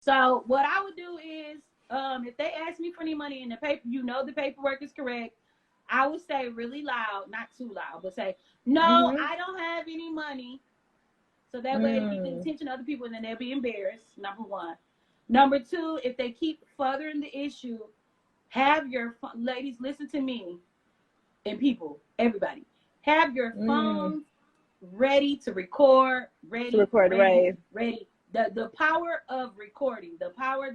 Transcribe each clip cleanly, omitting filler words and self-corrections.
So what I would do is, if they ask me for any money and the paper, the paperwork is correct, I would say really loud, not too loud, but say, no, I don't have any money. So that way it get the attention of other people and then they'll be embarrassed, number one. Number two, if they keep furthering the issue, have your, ladies, listen to me, and people, everybody, have your phones ready to record, ready. The power of recording, the power.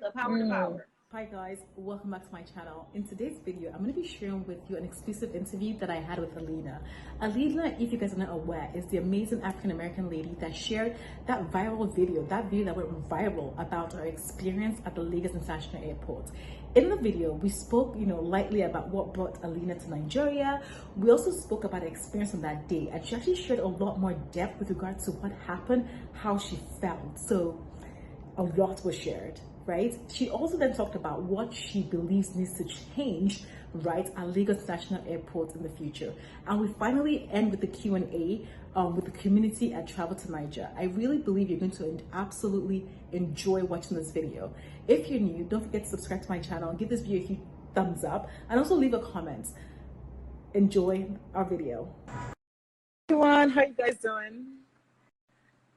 Hi guys, welcome back to my channel. In today's video, I'm going to be sharing with you an exclusive interview that I had with ALINA. ALINA, if you guys are not aware, is the amazing African-American lady that shared that viral video, that went viral about her experience at the Lagos International Airport. In the video, we spoke, lightly about what brought ALINA to Nigeria. We also spoke about her experience on that day, and she actually shared a lot more depth with regards to what happened, how she felt. So a lot was shared, right? She also then talked about what she believes needs to change, right, at Lagos International Airport in the future. And we finally end with the Q&A with the community at Travel to Niger. I really believe you're going to absolutely enjoy watching this video. If you're new, don't forget to subscribe to my channel and give this video a huge thumbs up, and also leave a comment. Enjoy our video. Everyone, how you guys doing?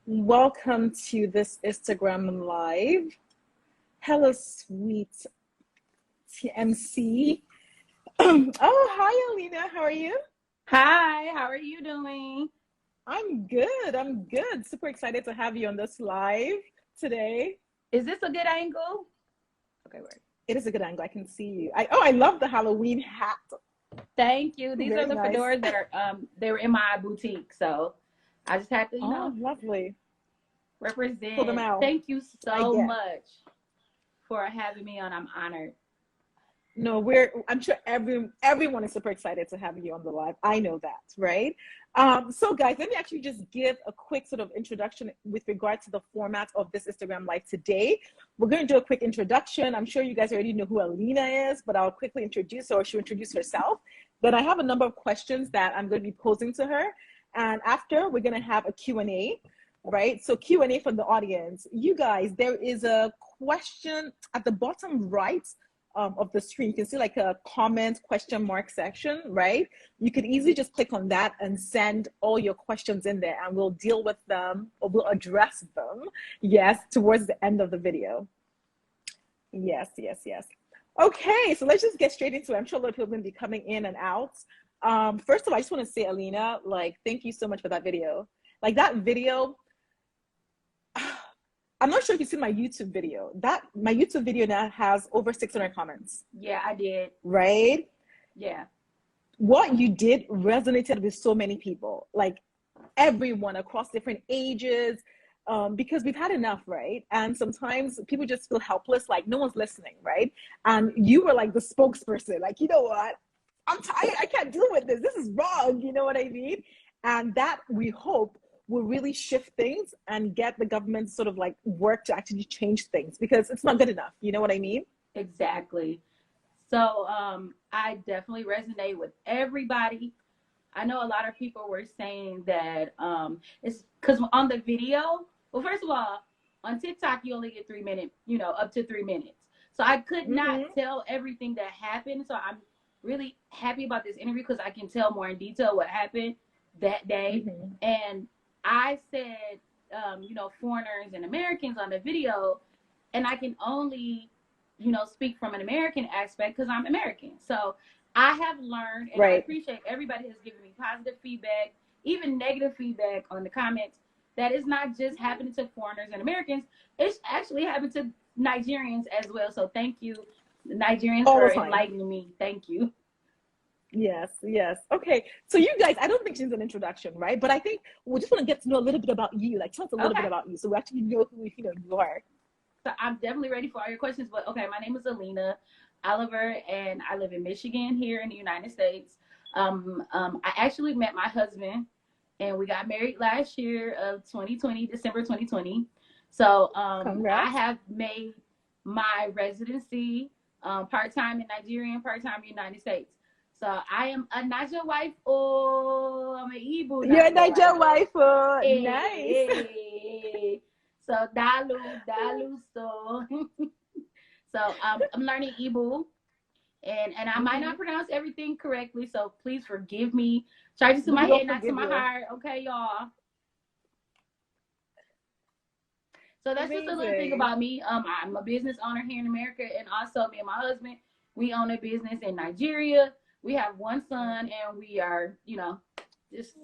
Welcome to this Instagram live. Hello, sweet TMC. Oh, hi, ALINA. How are you? Hi, how are you doing? I'm good. Super excited to have you on this live today. Is this a good angle? Okay, wait. It is a good angle. I can see you. I love the Halloween hat. Thank you. These Very are the nice. fedoras that are they were in my boutique, so I just had to, lovely. represent. Pull them out. Thank you so much for having me on. I'm honored. No, I'm sure everyone is super excited to have you on the live. I know that, right? So guys, let me actually just give a quick sort of introduction with regard to the format of this Instagram live today. We're going to do a quick introduction. I'm sure you guys already know who ALINA is, but I'll quickly introduce her, or she'll introduce herself. Then I have a number of questions that I'm going to be posing to her. And after, we're going to have a Q&A, right? So Q&A from the audience. You guys, there is a question at the bottom right of the screen. You can see like a comment question mark section, right? You could easily just click on that and send all your questions in there, and we'll deal with them, or we'll address them, yes, towards the end of the video. Yes. Okay, so let's just get straight into it. I'm sure a lot of people are going to be coming in and out. First of all, I just want to say, ALINA, thank you so much for that video. That video, I'm not sure if you've seen my YouTube video. My YouTube video now has over 600 comments. Yeah, I did. Right? Yeah. What you did resonated with so many people, everyone across different ages, because we've had enough, right? And sometimes people just feel helpless, no one's listening, right? And you were the spokesperson, you know what? I'm tired. I can't deal with this. This is wrong. You know what I mean? And that, we hope, will really shift things and get the government sort of work to actually change things, because it's not good enough. You know what I mean? Exactly. So I definitely resonate with everybody. I know a lot of people were saying that it's because on the video, well, first of all, on TikTok, you only get 3 minutes, up to 3 minutes. So I could not tell everything that happened. So I'm really happy about this interview because I can tell more in detail what happened that day. And I said, foreigners and Americans on the video, and I can only, speak from an American aspect because I'm American. So I have learned, and I appreciate everybody has given me positive feedback, even negative feedback on the comments, that it's not just happening to foreigners and Americans, it's actually happening to Nigerians as well. So thank you, Nigerians, for enlightening me. Thank you. Yes. Okay, so you guys, I don't think she's an introduction, right? But I think we just want to get to know a little bit about you, tell us a little bit about you, so we actually know who you are. So I'm definitely ready for all your questions, but okay, my name is ALINA Oliver, and I live in Michigan here in the United States. I actually met my husband, and we got married last year of 2020, December 2020. So I have made my residency part-time in Nigeria and part-time in the United States. So I am a Niger wife. Oh, I'm an Igbo. You're a Niger wife. Oh, hey, nice. Hey. So dalu so. So I'm learning Igbo, and I might not pronounce everything correctly. So please forgive me. Charge it to my We will head, not to forgive my you. heart. Okay, y'all. So that's just a little thing Amazing. about me. I'm a business owner here in America, and also me and my husband, we own a business in Nigeria. We have one son, and we are, just,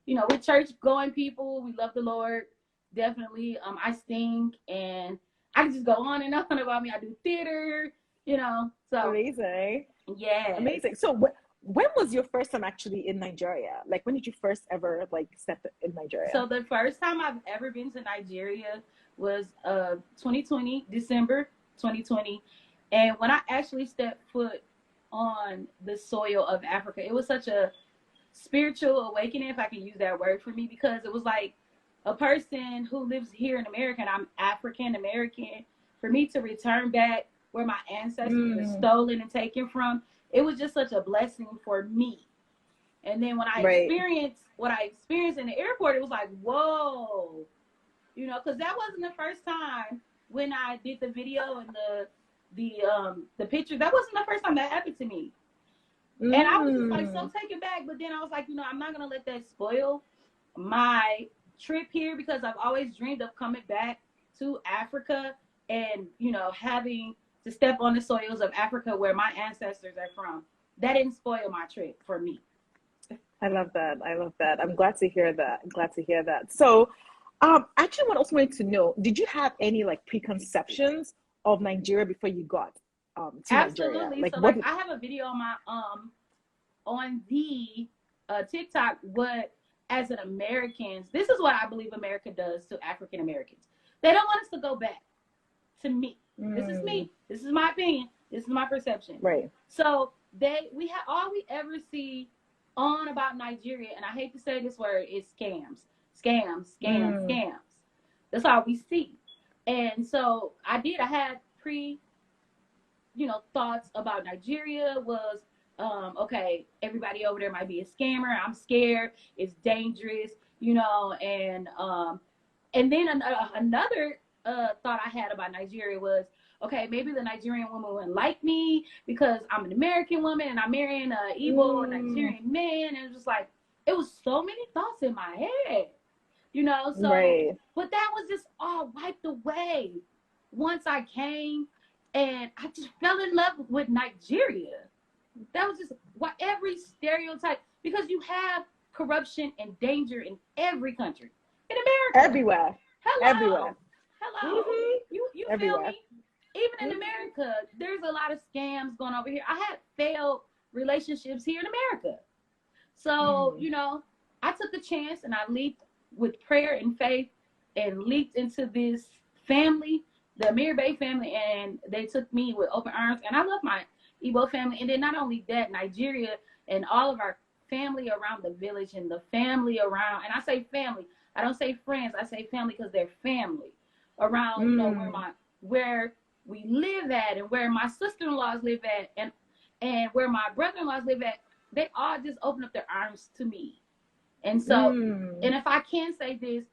we're church going people. We love the Lord, definitely. I sing, and I can just go on and on about me. I do theater, So Amazing. yes. Amazing. So when was your first time actually in Nigeria? Like, when did you first ever like step in Nigeria? So the first time I've ever been to Nigeria was 2020, December 2020. And when I actually stepped foot on the soil of Africa, it was such a spiritual awakening, if I can use that word for me, because it was like a person who lives here in America, and I'm African American, for me to return back where my ancestors were stolen and taken from, it was just such a blessing for me. And then when I experienced what I experienced in the airport, it was like, whoa, because that wasn't the first time when I did the video and the picture. That wasn't the first time that happened to me. And I was just like so taken back. But then I was like, I'm not gonna let that spoil my trip here, because I've always dreamed of coming back to Africa and having to step on the soils of Africa where my ancestors are from. That didn't spoil my trip for me. I love that. I love that. I'm glad to hear that. I'm glad to hear that. So, actually, what I also wanted to know, did you have any like preconceptions of Nigeria before you got to Absolutely. Nigeria? Like, So, what? I have a video on my on the TikTok. What, as an Americans, this is what I believe America does to African Americans. They don't want us to go back. To me, this is me. This is my opinion. This is my perception. Right. So we have all we ever see on about Nigeria, and I hate to say this word, is scams. That's all we see. And so I had thoughts about Nigeria was, okay, everybody over there might be a scammer. I'm scared. It's dangerous, and then another thought I had about Nigeria was, okay, maybe the Nigerian woman wouldn't like me because I'm an American woman and I'm marrying an Igbo or Nigerian man. And it was just like, it was so many thoughts in my head, so, but that was just all wiped away once I came, and I just fell in love with Nigeria. That was just what every stereotype, because you have corruption and danger in every country. In America. Everywhere. Hello. Everywhere. Hello. You Everywhere. feel me? Even in America, there's a lot of scams going over here. I had failed relationships here in America. So, I took a chance and I leaped with prayer and faith and leaped into this family, the BRIBERY family, and they took me with open arms. And I love my Igbo family. And then not only that, Nigeria and all of our family around the village and the family around, and I say family, I don't say friends, I say family because they're family around, where we live at and where my sister-in-laws live at and where my brother-in-laws live at. They all just open up their arms to me. And so, and if I can say this,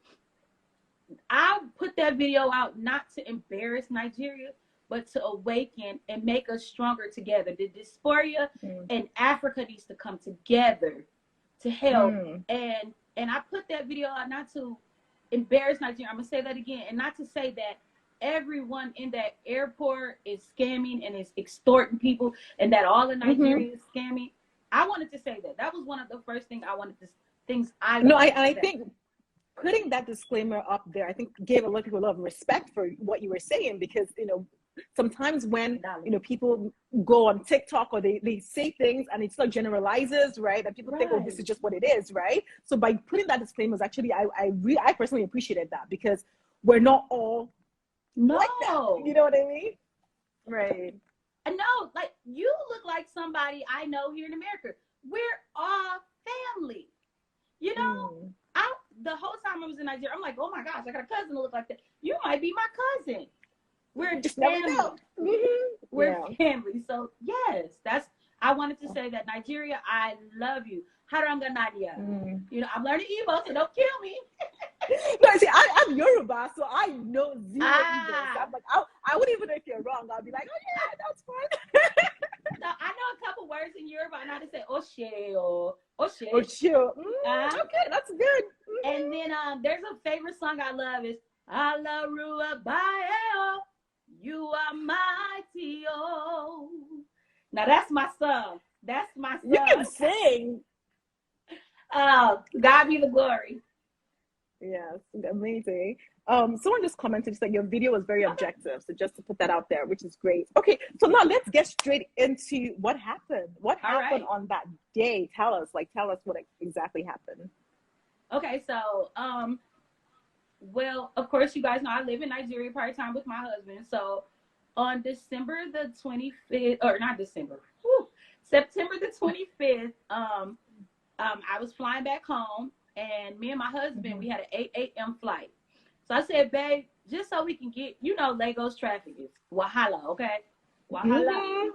I put that video out not to embarrass Nigeria, but to awaken and make us stronger together. The diaspora and Africa needs to come together to help. And I put that video out not to embarrass Nigeria. I'm gonna say that again, and not to say that everyone in that airport is scamming and is extorting people, and that all in Nigeria is scamming. I wanted to say that. That was one of the first things I wanted to I think putting that disclaimer up there, I think gave a lot of people a lot of respect for what you were saying, because sometimes when people go on TikTok or they say things and it's not generalizes, right? And people think, oh, this is just what it is, right? So by putting that disclaimer, actually, I personally appreciated that, because we're not all like that. You know what I mean? Right. No, like, you look like somebody I know here in America. We're all family. The whole time I was in Nigeria, I'm like, oh my gosh, I got a cousin that look like that. You might be my cousin. We're just family. We're family. So yes, I wanted to say that Nigeria, I love you. Haranga Nadia. I'm learning Igbo, so don't kill me. No, see, I'm Yoruba, so I know zero Igbo. So Ah, I'm like, I wouldn't even know if you're wrong. I'll be like, oh yeah, that's fine. so I know a couple words in Yoruba, and I just say "oshe" or Oh, "oshe." sure. Uh, Okay, that's good. and then there's a favorite song I love is "Ala Rua Baeo, You Are Mighty Oh." Now that's my song. That's my You can song. sing. God be the glory. Yes, amazing. Someone just commented that your video was very Okay. objective. So just to put that out there, which is great. Okay, so now let's get straight into what happened. What All happened right. on that day? Tell us what exactly happened. Okay, so well, of course, you guys know I live in Nigeria part-time with my husband. So on December the 25th, or not December, September the 25th, I was flying back home, and me and my husband, we had an 8 a.m. flight. So I said, babe, just so we can get, Lagos traffic is Wahala, okay? Wahala. Mm-hmm.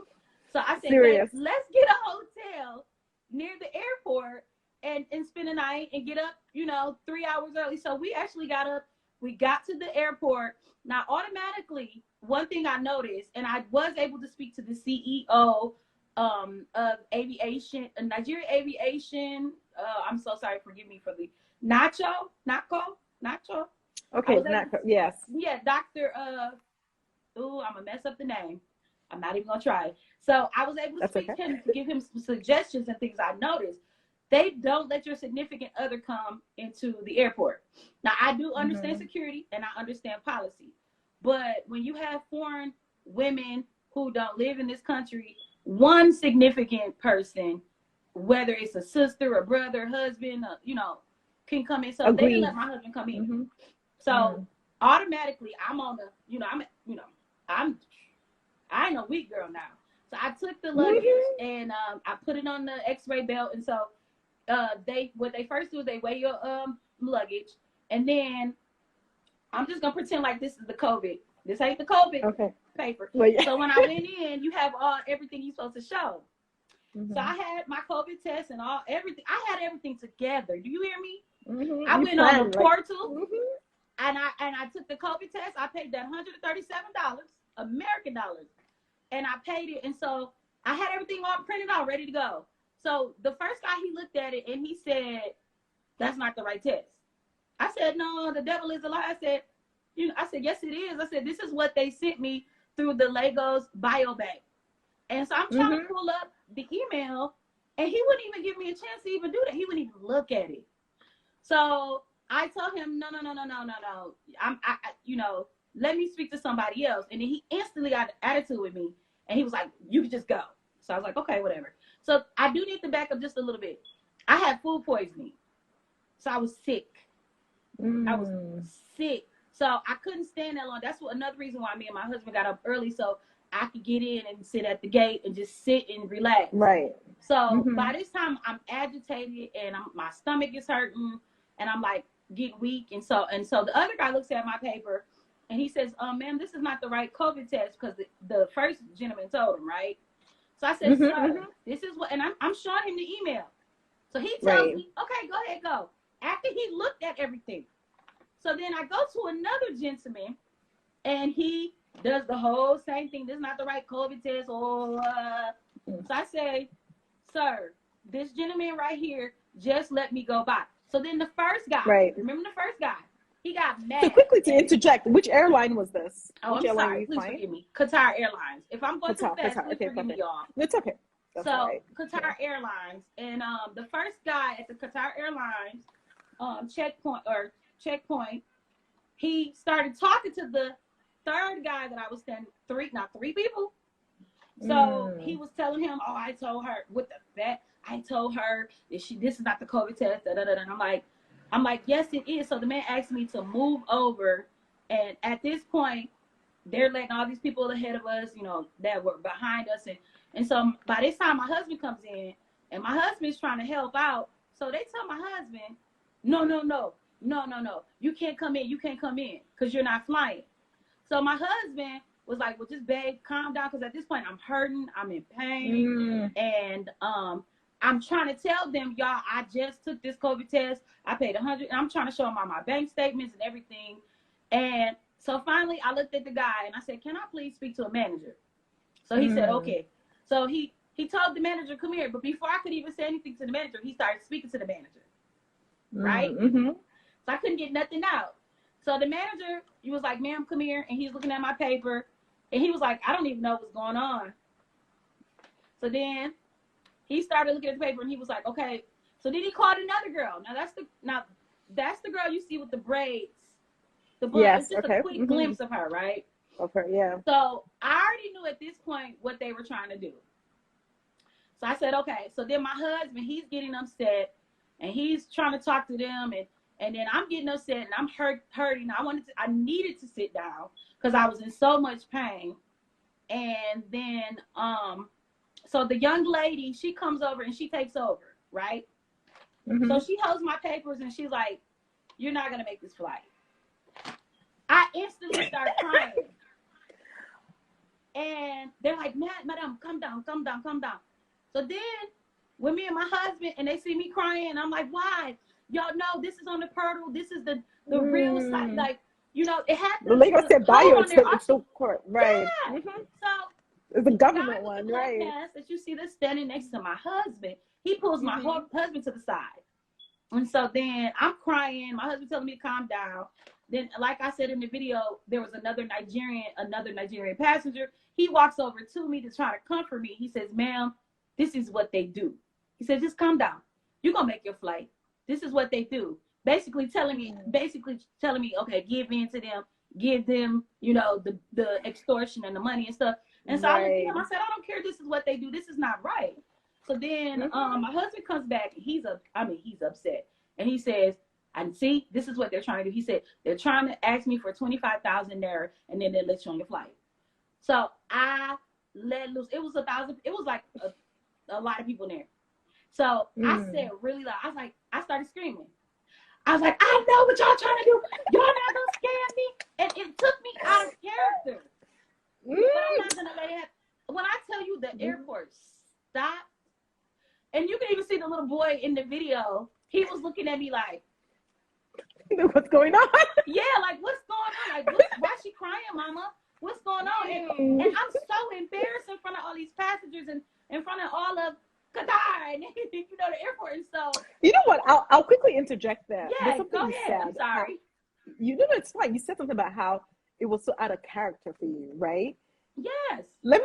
So I said, babe, Serious. let's get a hotel near the airport and spend the night and get up, 3 hours early. So we actually got up. We got to the airport. Now, automatically, one thing I noticed, and I was able to speak to the CEO of aviation, Nigeria Aviation. I'm so sorry, forgive me for the Nacho. Okay, yes. Yeah, Dr. I'm gonna mess up the name. I'm not even gonna try. So I was able to That's speak okay. to him to give him some suggestions and things I noticed. They don't let your significant other come into the airport. Now I do understand security and I understand policy, but when you have foreign women who don't live in this country, one significant person, whether it's a sister, a brother, husband, can come in. So they didn't Agreed. let my husband come in. Mm-hmm. So automatically, I'm on the, I ain't a weak girl now. So I took the luggage and I put it on the X-ray belt. And so what they first do is they weigh your luggage, and then I'm just gonna pretend like this is the COVID. This ain't the COVID paper. Well, yeah. So when I went in, you have everything you're supposed to show. So I had my COVID test and everything. I had everything together. Do you hear me? I went on the portal. And I took the COVID test. I paid that $137 American dollars, and I paid it. And so I had everything all printed out, ready to go. So the first guy, he looked at it and he said, "That's not the right test." I said, "No, the devil is a lie." I said, "Yes, it is." I said, "This is what they sent me through the Lagos biobank." And so I'm trying to pull up the email, and he wouldn't even give me a chance to even do that. He wouldn't even look at it. So I told him, no. Let me speak to somebody else. And then he instantly got an attitude with me. And he was like, "You can just go." So I was like, okay, whatever. So I do need to back up just a little bit. I had food poisoning. So I was sick. I was sick. So I couldn't stand that long. That's another reason why me and my husband got up early, so I could get in and sit at the gate and just sit and relax. Right. So by this time, I'm agitated and my stomach is hurting. And I'm like getting weak, and so the other guy looks at my paper, and he says, "Ma'am, this is not the right COVID test," because the first gentleman told him, right? So I said, "Sir, this is what," and I'm showing him the email. So he tells me, "Okay, go ahead, go." After he looked at everything, so then I go to another gentleman, and he does the whole same thing. This is not the right COVID test. So I say, "Sir, this gentleman right here just let me go by." So then the first guy, remember the first guy, he got mad. So quickly to interject, which airline was this? Oh, which I'm sorry. Please forgive me. Qatar Airlines. If I'm going too fast, please forgive me, y'all. It's okay. That's so right. Qatar Airlines, and the first guy at the Qatar Airlines checkpoint, he started talking to the third guy that I was standing, three people. So he was telling him, "Oh, I told her with the vet. I told her that this is not the COVID test." And I'm like, "Yes, it is." So the man asked me to move over, and at this point, they're letting all these people ahead of us, that were behind us, and so by this time, my husband comes in, and my husband's trying to help out. So they tell my husband, "No, you can't come in, because you're not flying." So my husband was like, "Well, just babe, calm down, because at this point I'm hurting, I'm in pain, and I'm trying to tell them, y'all, I just took this COVID test. I paid $100. And I'm trying to show them all my bank statements and everything. And so finally, I looked at the guy and I said, can I please speak to a manager? So he said, okay. So he told the manager, come here. But before I could even say anything to the manager, he started speaking to the manager. Right? So I couldn't get nothing out. So the manager, he was like, ma'am, come here. And he's looking at my paper. And he was like, I don't even know what's going on. So then he started looking at the paper and he was like, okay. So then he called another girl. Now that's the girl you see with the braids. The bun. Yes, It's just a quick glimpse of her, right? Of her, yeah. So I already knew at this point what they were trying to do. So I said, okay. So then my husband, he's getting upset and he's trying to talk to them, and then I'm getting upset and I'm hurting. I needed to sit down because I was in so much pain. And then so the young lady, she comes over and she takes over, right? So she holds my papers and she's like, you're not gonna make this flight. I instantly start crying. And they're like, madam, come down. So then when me and my husband, and they see me crying, I'm like, why? Y'all know this is on the portal. This is the real side. Like, you know, it had the Lagos State bio, it's the court, right? Yeah. So it's a government one, right? That you see this standing next to my husband, he pulls my husband to the side. And so then I'm crying. My husband telling me to calm down. Then, like I said in the video, there was another Nigerian passenger. He walks over to me to try to comfort me. He says, ma'am, this is what they do. He said, just calm down. You're going to make your flight. This is what they do. Basically telling me, okay, give in to them, give them, you know, the extortion and the money and stuff. And so I looked at him, I said, I don't care. This is what they do. This is not right. So then my husband comes back. He's upset. And he says, and see, this is what they're trying to do. He said, they're trying to ask me for 25,000 naira and then they let you on your flight. So I let loose. It was 1,000. It was like a lot of people there. So I said really loud. I started screaming. I was like, I know what y'all trying to do. Y'all not gonna scam me. And it took me out of character. But I'm not gonna let it happen. When I tell you the airport stopped, and you can even see the little boy in the video, he was looking at me like, what's going on? Yeah, like what's going on? Like why is she crying, mama? What's going on? And I'm so embarrassed in front of all these passengers and in front of all of Qatar and you know the airport. And so you know what? I'll quickly interject there. Yeah, go ahead. I'm sorry. You know it's fine. You said something about how it was so out of character for you, right? Yes. I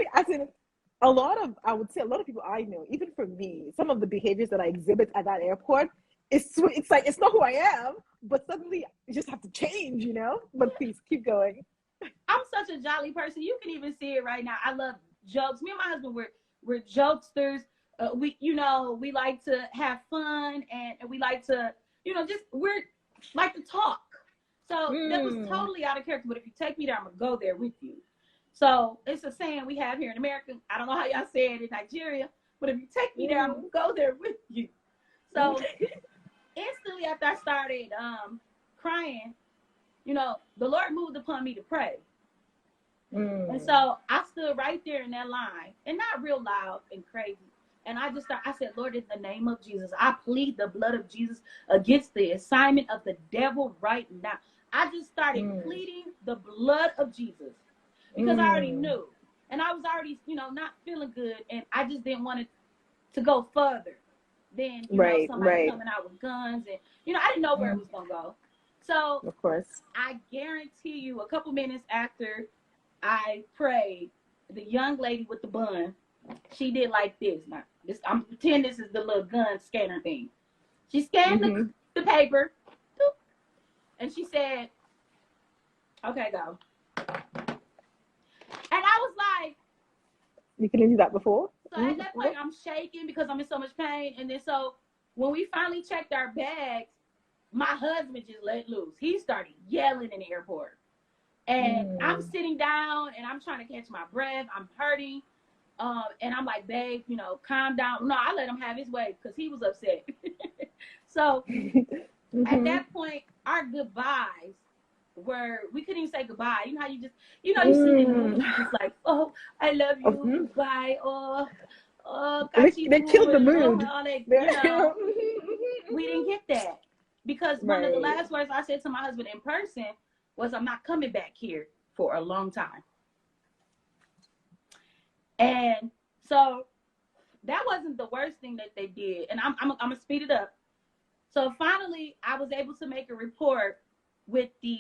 would say a lot of people I know, even for me, some of the behaviors that I exhibit at that airport, it's like it's not who I am, but suddenly you just have to change, you know? But please keep going. I'm such a jolly person. You can even see it right now. I love jokes. Me and my husband, we're jokesters. We like to have fun and we like to, we're like to talk. So that was totally out of character. But if you take me there, I'm gonna go there with you. So it's a saying we have here in America. I don't know how y'all say it in Nigeria, but if you take me there, I'm gonna go there with you. So instantly after I started crying, the Lord moved upon me to pray. And so I stood right there in that line, and not real loud and crazy. And I said, Lord, in the name of Jesus, I plead the blood of Jesus against the assignment of the devil right now. I just started pleading the blood of Jesus because I already knew. And I was already, not feeling good. And I just didn't want it to go further than, somebody coming out with guns. And, I didn't know where it was going to go. So, of course, I guarantee you a couple minutes after I prayed, the young lady with the bun, she did like this. Now, I'm pretending this is the little gun scanner thing. She scanned the paper, and she said, okay, go. And I was like, you couldn't do that before? So at that point, I'm shaking because I'm in so much pain. And then so when we finally checked our bags, my husband just let loose. He started yelling in the airport. And I'm sitting down, and I'm trying to catch my breath. I'm hurting. And I'm like, babe, calm down. No, I let him have his way because he was upset. So at that point, our goodbyes we couldn't even say goodbye. You know how you just, you see in the movies, it's like, oh, I love you, goodbye, oh, They killed the mood. All that, you know, we didn't get that. Because one of the last words I said to my husband in person was, I'm not coming back here for a long time. And so that wasn't the worst thing that they did. And I'm going to speed it up. So finally, I was able to make a report with the,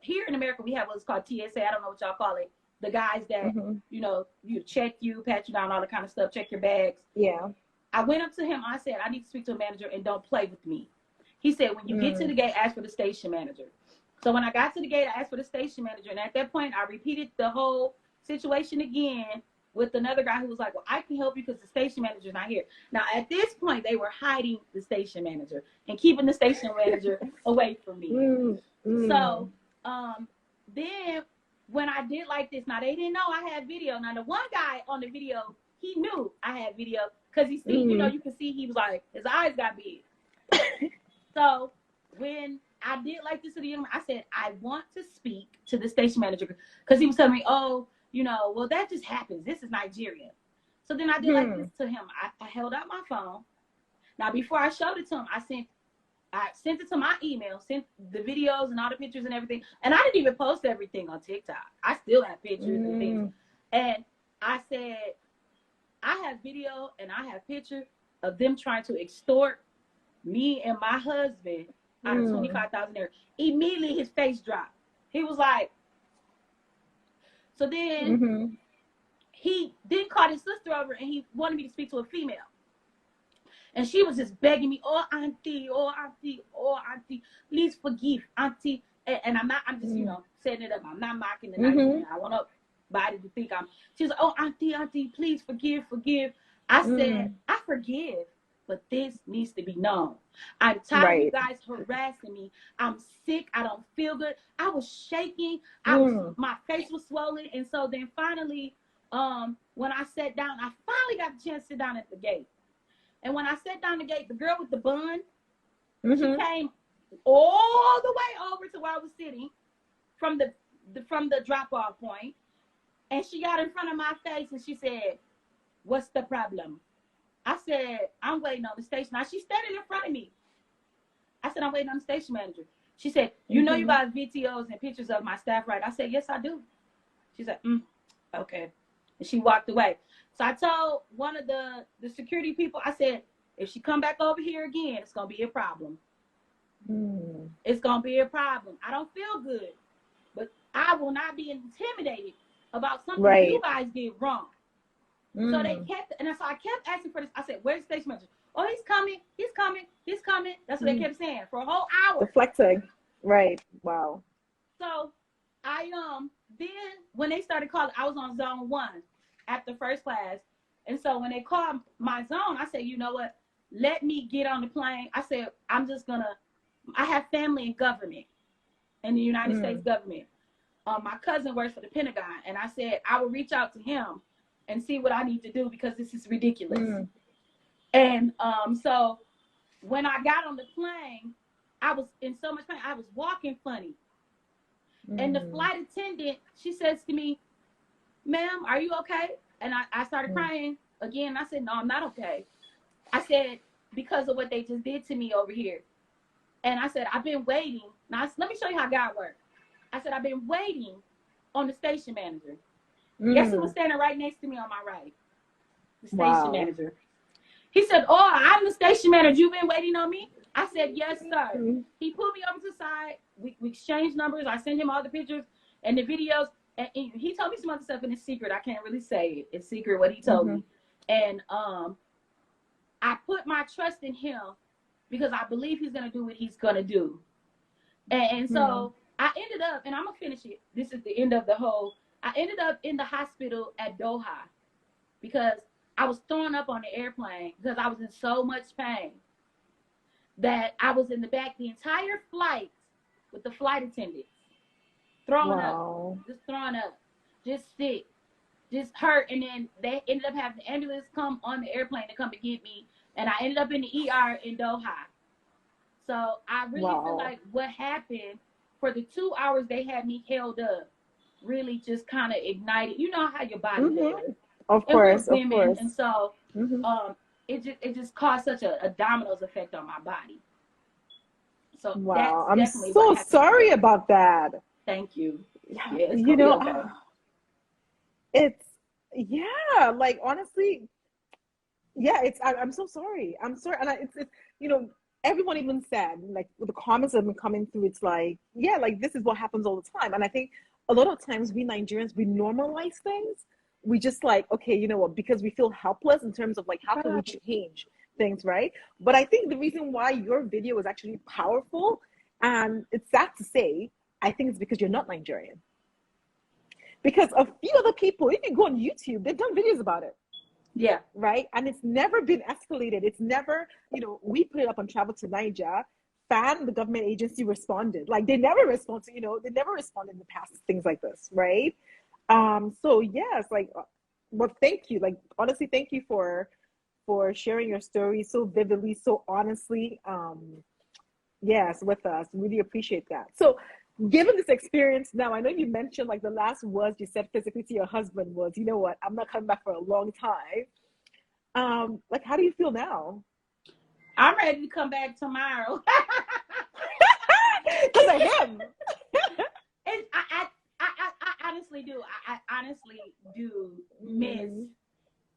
here in America, we have what's called TSA. I don't know what y'all call it. The guys that, you know, you check you, pat you down, all that kind of stuff, check your bags. Yeah. I went up to him. I said, I need to speak to a manager and don't play with me. He said, when you get to the gate, ask for the station manager. So when I got to the gate, I asked for the station manager. And at that point, I repeated the whole situation again with another guy who was like, well, I can help you because the station manager's not here. Now, at this point, they were hiding the station manager and keeping the station manager away from me. So then when I did like this, now they didn't know I had video. Now, the one guy on the video, he knew I had video because he see, you know, you can see he was like, his eyes got big. So when I did like this to the young man, I said, I want to speak to the station manager because he was telling me, oh, you know, well, that just happens. This is Nigeria. So then I did like this to him. I held out my phone. Now, before I showed it to him, I sent it to my email, sent the videos and all the pictures and everything. And I didn't even post everything on TikTok. I still have pictures and things. And I said, I have video and I have picture of them trying to extort me and my husband out of $25,000. Immediately his face dropped. He was like, so then he then called his sister over and he wanted me to speak to a female. And she was just begging me, oh, auntie, please forgive, auntie. And I'm just, you know, setting it up. I'm not mocking the night. I want nobody to think she was like, oh, auntie, please forgive. I said, I forgive, but this needs to be known. I'm tired of you guys harassing me. I'm sick. I don't feel good. I was shaking. My face was swollen. And so then finally, when I sat down, I finally got the chance to sit down at the gate. And when I sat down the gate, the girl with the bun, she came all the way over to where I was sitting from the drop-off point. And she got in front of my face and she said, what's the problem? I said, I'm waiting on the station. Now, she's standing in front of me. I said, I'm waiting on the station manager. She said, you know you got videos and pictures of my staff, right? I said, yes, I do. She said, okay. And she walked away. So I told one of the security people, I said, if she come back over here again, it's going to be a problem. It's going to be a problem. I don't feel good, but I will not be intimidated about something you guys did wrong. So they kept, and so I kept asking for this. I said, where's the station manager? Oh, he's coming. That's what they kept saying for a whole hour. Deflecting. Right. Wow. So I, then when they started calling, I was on zone 1 after first class. And so when they called my zone, I said, you know what? Let me get on the plane. I said, I have family in government, in the United States government. My cousin works for the Pentagon. And I said, I will reach out to him and see what I need to do because this is ridiculous. And so when I got on the plane, I was in so much pain. I was walking funny. And the flight attendant, she says to me, ma'am, are you okay? And I started crying again. I said, no, I'm not okay. I said, because of what they just did to me over here. And I said, I've been waiting. Now, let me show you how God works. I said, I've been waiting on the station manager. Guess who was standing right next to me on my right? The station manager. He said, oh, I'm the station manager. You've been waiting on me? I said, yes, sir. He pulled me over to the side. We exchanged numbers. I sent him all the pictures and the videos. And he told me some other stuff in his secret. I can't really say it. It's secret what he told me. And I put my trust in him because I believe he's going to do what he's going to do. And so I ended up, and I'm going to finish it. This is the end of the whole. I ended up in the hospital at Doha because I was throwing up on the airplane because I was in so much pain that I was in the back the entire flight with the flight attendants, throwing up, just sick, just hurt. And then they ended up having the ambulance come on the airplane to come to get me. And I ended up in the ER in Doha. So I really feel like what happened for the 2 hours they had me held up really just kind of ignited. You know how your body does. Of and we're course, of women, course. and so Hmm. it just caused such a dominoes effect on my body. So Wow, that's I'm definitely what so happened to sorry me. about that. Thank you. Yeah, Yeah, it's gonna be okay. it's yeah, like honestly, yeah, I'm so sorry. I'm sorry, and it's everyone even said like the comments that have been coming through. It's like yeah, like this is what happens all the time, and I think a lot of times we Nigerians we normalize things. We just like okay, you know what? Because we feel helpless in terms of like how can we Right. change things, right? But I think the reason why your video is actually powerful, and it's sad to say, I think it's because you're not Nigerian. Because a few other people, if you go on YouTube, they've done videos about it, Yeah. right? And it's never been escalated. It's never, we put it up on Travel to Niger. Fan, the government agency responded. Like they never respond to, they never respond in the past to things like this, right? So yes, like, well, thank you. Like honestly, thank you for sharing your story so vividly, so honestly. Yes, with us. Really appreciate that. So, given this experience now, I know you mentioned like the last words you said physically to your husband was, you know what, I'm not coming back for a long time. Like how do you feel now? I'm ready to come back tomorrow. Because of him. I honestly do. I honestly do miss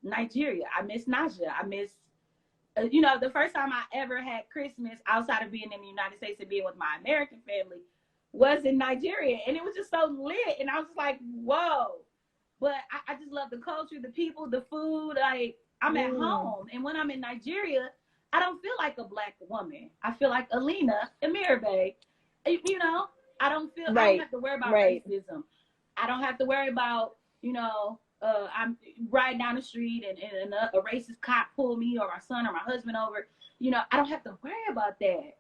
Nigeria. I miss Naja. I miss, the first time I ever had Christmas outside of being in the United States and being with my American family was in Nigeria. And it was just so lit. And I was just like, whoa. But I just love the culture, the people, the food. Like, I'm at home. And when I'm in Nigeria, I don't feel like a black woman. I feel like ALINA and BRIBE. I don't have to worry about racism. I don't have to worry about, I'm riding down the street and a racist cop pull me or my son or my husband over. I don't have to worry about that.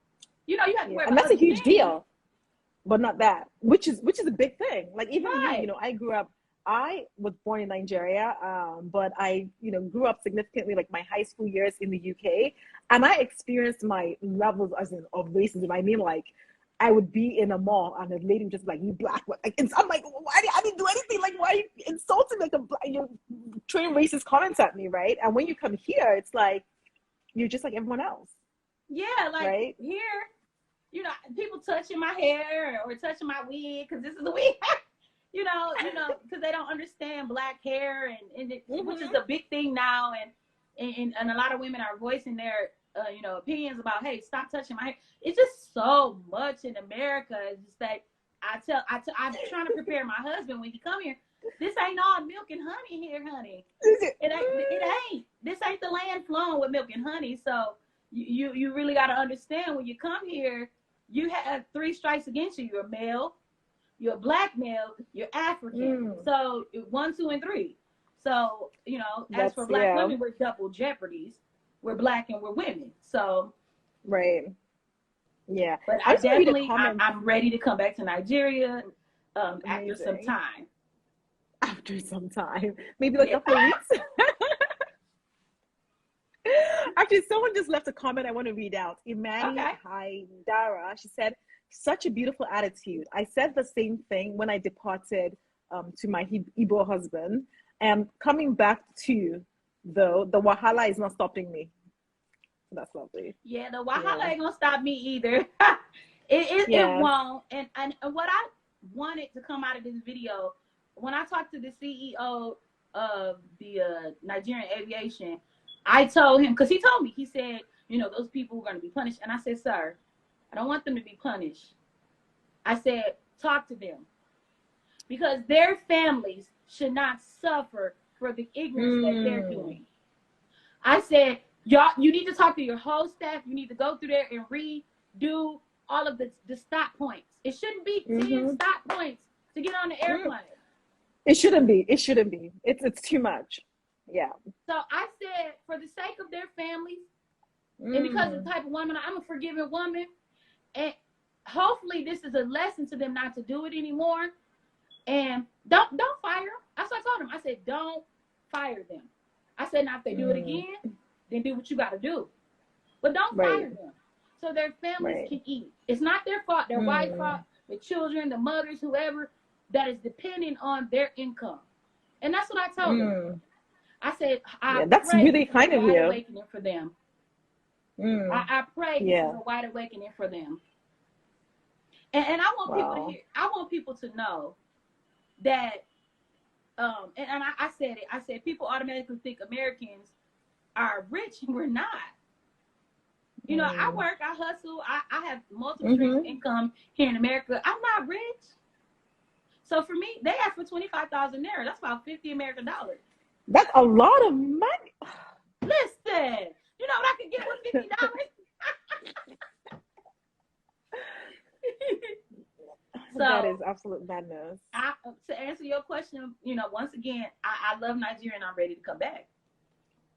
You have to worry And about that's a other huge things. deal. But not that, which is a big thing. Like even Right. me, I was born in Nigeria, but I, grew up significantly like my high school years in the UK, and I experienced my levels of racism. I mean, like I would be in a mall and a lady would just like, you black, like, and I'm like, why? I didn't do anything. Like, why are you insulting like you're throwing racist comments at me, right? And when you come here, it's like you're just like everyone else. Yeah, like right? Here, people touching my hair or touching my wig because this is a wig. Because they don't understand black hair and which is a big thing now, and a lot of women are voicing their opinions about, hey, stop touching my hair. It's just so much in America. It's just that I'm trying to prepare my husband when he come here. This ain't all milk and honey here, honey. It ain't. This ain't the land flowing with milk and honey. So you really got to understand when you come here, you have 3 strikes against you. You're a male, you're a black male, you're African. So 1, 2, and 3. So, as for black women, we're double jeopardies. We're black and we're women. So. Right. Yeah. But I'm ready to come back to Nigeria after some time. After some time. Maybe like a couple of weeks. Actually, someone just left a comment I want to read out. Imani Haidara, she said, such a beautiful attitude. I said the same thing when I departed to my Igbo husband. And coming back to you, though, the wahala is not stopping me. That's lovely. Yeah, the wahala ain't gonna stop me either. It won't. And what I wanted to come out of this video, when I talked to the CEO of the Nigerian aviation, I told him, because he told me, he said, those people are going to be punished. And I said, sir, I don't want them to be punished. I said, talk to them. Because their families should not suffer for the ignorance that they're doing. I said, y'all, you need to talk to your whole staff. You need to go through there and redo all of the stop points. It shouldn't be 10 stop points to get on the airplane. It shouldn't be. It shouldn't be. It's too much. Yeah. So I said, for the sake of their families, and because of the type of woman, I'm a forgiving woman, and hopefully this is a lesson to them not to do it anymore. And don't fire them. That's what I told them. I said, don't fire them. I said, now if they do it again, then do what you got to do. But don't fire them so their families can eat. It's not their fault, their wife's fault, the children, the mothers, whoever that is depending on their income. And that's what I told them. I said, I Yeah, that's pray really this is a kind of wide you. awakening for them. Mm. I pray this Yeah. is a wide awakening for them. And I want people to Wow. hear, I want people to know that, and I said it, I said people automatically think Americans are rich and we're not. You know, I work, I hustle, I have multiple streams of income here in America. I'm not rich. So for me, they asked for 25,000 there. That's about 50 American dollars. That's a lot of money. Listen, you know what I can get with $50? So that is absolute madness. To answer your question, you know, once again, I love Nigeria and I'm ready to come back.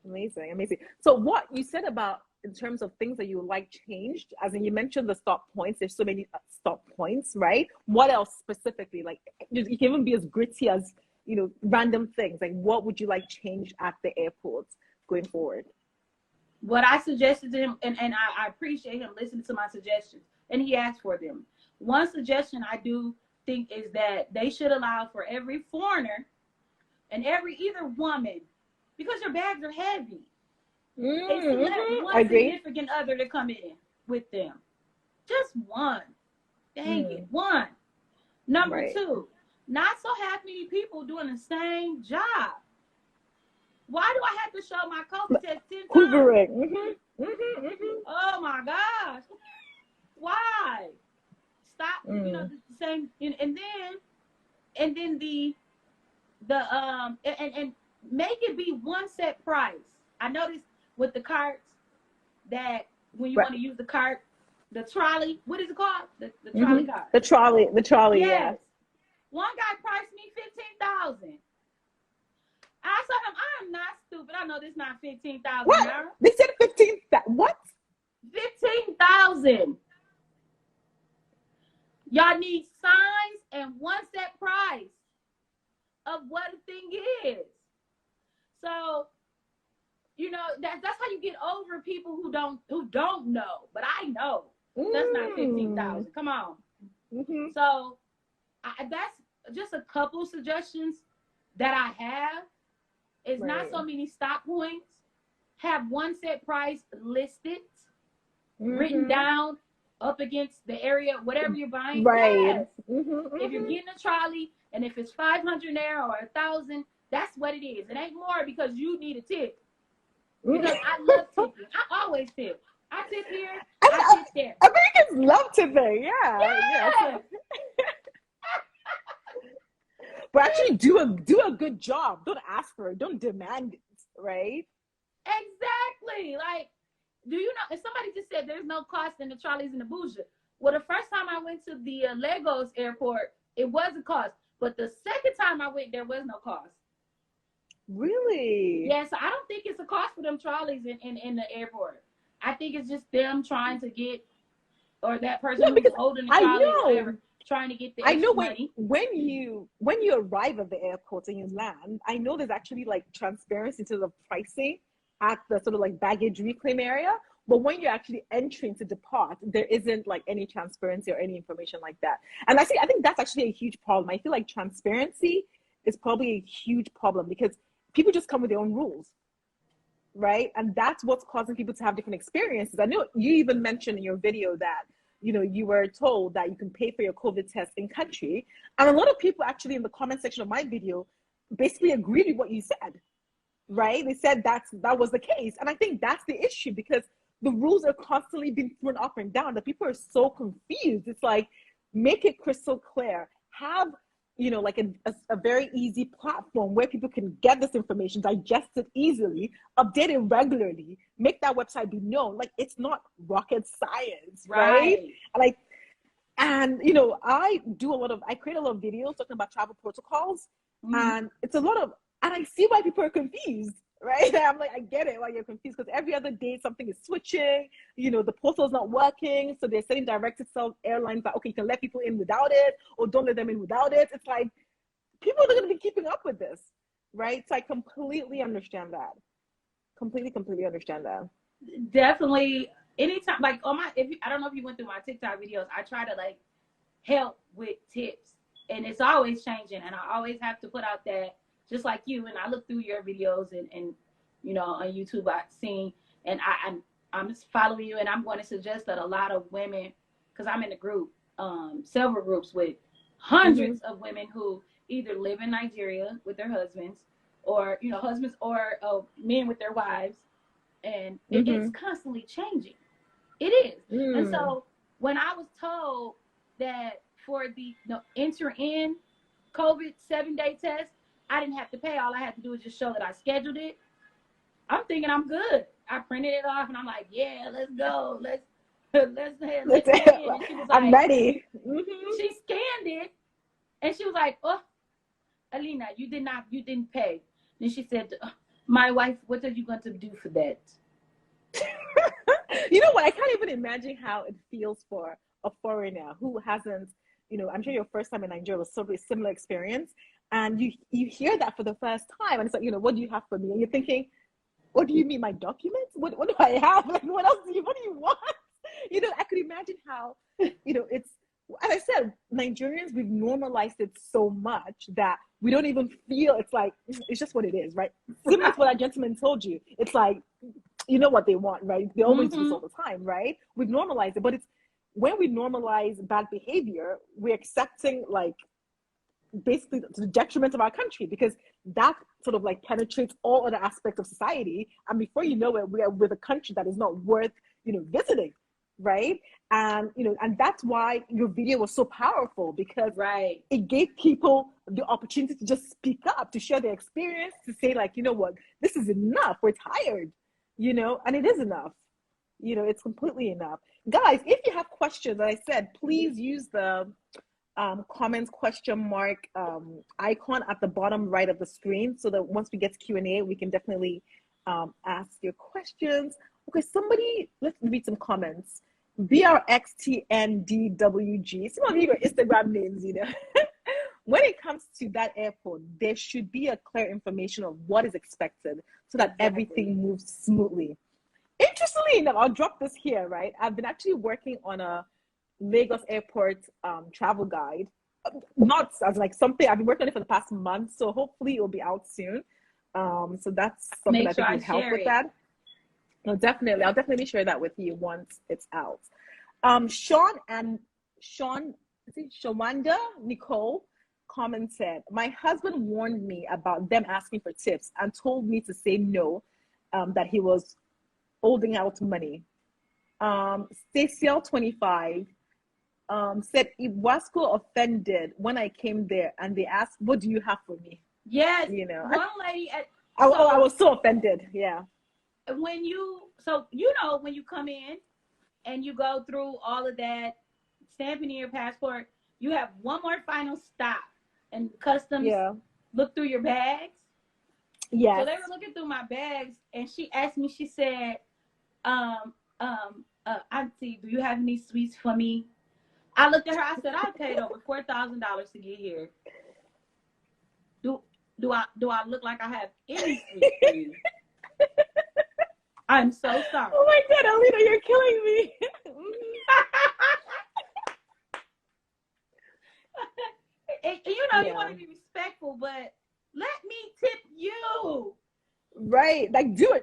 Amazing, amazing. So what you said about in terms of things that you would like changed, as in you mentioned the stop points, there's so many stop points, right? What else specifically? Like you can even be as gritty as, you know, random things. Like what would you like changed at the airports going forward? What I suggested to him, and I appreciate him listening to my suggestions, and he asked for them. One suggestion I do think is that they should allow for every foreigner and every either woman, because your bags are heavy, they select one significant other to come in with them. Just one. Dang it, one. Number two, not so half many people doing the same job. Why do I have to show my COVID test 10 times? Oh my gosh. Why? Stop, you know, the same, and then the and make it be one set price. I noticed with the carts that when you want to use the cart, the trolley, what is it called? The trolley cart. The trolley, yes. Yeah. One guy priced me 15,000. I told him, I am not stupid. I know this is not 15,000. What? They said 15. What? 15,000. Y'all need signs and one set price of what the thing is. So, you know, that's how you get over people who don't know. But I know that's not 15,000. Come on. So that's just a couple suggestions that I have. It's not so many stop points. Have one set price listed, written down up against the area, whatever you're buying. Yes. If you're getting a trolley, and if it's 500 there or 1,000, that's what it is. It ain't more because you need a tip. Because I love tipping. I always tip. I tip here, I tip there. Americans love tipping, yeah. But actually do a good job. Don't ask for it. Don't demand it, right? Exactly. Like, do you know, if somebody just said there's no cost in the trolleys in Abuja. Well, the first time I went to the Lagos airport, it was a cost. But the second time I went, there was no cost. Really? Yeah, so I don't think it's a cost for them trolleys in the airport. I think it's just them trying to get, or that person who's holding the trolley or whatever, trying to get the extra money. When you arrive at the airport and you land, I know there's actually like transparency to the pricing at the sort of like baggage reclaim area. But when you're actually entering to depart, there isn't like any transparency or any information like that. And I think that's actually a huge problem. I feel like transparency is probably a huge problem because people just come with their own rules, right? And that's what's causing people to have different experiences. I know you even mentioned in your video that, you know, you were told that you can pay for your COVID test in country. And a lot of people actually in the comment section of my video basically agreed with what you said, right? They said that was the case. And I think that's the issue because the rules are constantly being thrown up and down that people are so confused. It's like, make it crystal clear. Have, you know, like a very easy platform where people can get this information, digest it easily, update it regularly, make that website be known. Like, it's not rocket science, right? And you know, I create a lot of videos talking about travel protocols, and it's a lot of, and I see why people are confused, right? I'm like, I get it why you're confused because every other day something is switching, you know, the portal's not working, so they're sending directives to airlines that, okay, you can let people in without it or don't let them in without it. It's like people are going to be keeping up with this, right? So I completely understand that. Completely understand that. Definitely. Anytime, like I don't know if you went through my TikTok videos, I try to like help with tips, and it's always changing, and I always have to put out that just like you, and I look through your videos and you know, on YouTube I've seen, and I'm just following you, and I'm going to suggest that a lot of women, because I'm in a group, several groups with hundreds of women who either live in Nigeria with their husbands, or you know, husbands or men with their wives, and it's constantly changing. It is. And so when I was told that for the enter in COVID 7-day test, I didn't have to pay. All I had to do was just show that I scheduled it. I'm thinking I'm good. I printed it off and I'm like, yeah, let's go. Let's get in. And she was like, I'm ready. She scanned it and she was like, oh, ALINA, you didn't pay. Then she said, my wife, what are you going to do for that? You know what? I can't even imagine how it feels for a foreigner who hasn't, you know, I'm sure your first time in Nigeria was sort of a similar experience. And you hear that for the first time. And it's like, you know, what do you have for me? And you're thinking, what do you mean, my documents? What do I have? Like, what do you want? You know, I could imagine how, you know, it's, as I said, Nigerians, we've normalized it so much that we don't even feel, it's like, it's just what it is, right? Similar to what that gentleman told you. It's like, you know what they want, right? They always do this all the time, right? We've normalized it, but it's when we normalize bad behavior, we're accepting like basically to the detriment of our country, because that sort of like penetrates all other aspects of society. And before you know it, we are with a country that is not worth, you know, visiting, right? And, you know, and that's why your video was so powerful, because it gave people the opportunity to just speak up, to share their experience, to say like, you know what, this is enough. We're tired, you know, and it is enough. You know, it's completely enough. Guys, if you have questions, as I said, please use the comments question mark icon at the bottom right of the screen, so that once we get to Q&A, we can definitely ask your questions. Okay, somebody, let's read some comments. BRXTNDWG. Some of you got Instagram names, you know. When it comes to that airport, there should be a clear information of what is expected so that everything moves smoothly. Interestingly enough, I'll drop this here, right? I've been actually working on a Lagos airport travel guide. Not as like something, I've been working on it for the past month, so hopefully it will be out soon. So that's something I think would help with that. No, definitely. I'll definitely share that with you once it's out. Shawanda Nicole commented, my husband warned me about them asking for tips and told me to say no, that he was holding out money. Stacyl25 said, Iwasco offended when I came there and they asked, what do you have for me? Yes. You know, one lady I was so offended. Yeah. When you come in and you go through all of that, stamping in your passport, you have one more final stop, and customs look through your bags. Yes. So they were looking through my bags, and she asked me, she said, auntie, do you have any sweets for me? I looked at her, I said, I paid over $4,000 to get here. Do I look like I have any sweets for you? I'm so sorry. Oh my God, ALINA, you're killing me. and you know, you want to be respectful, but let me tip you. Right. Like do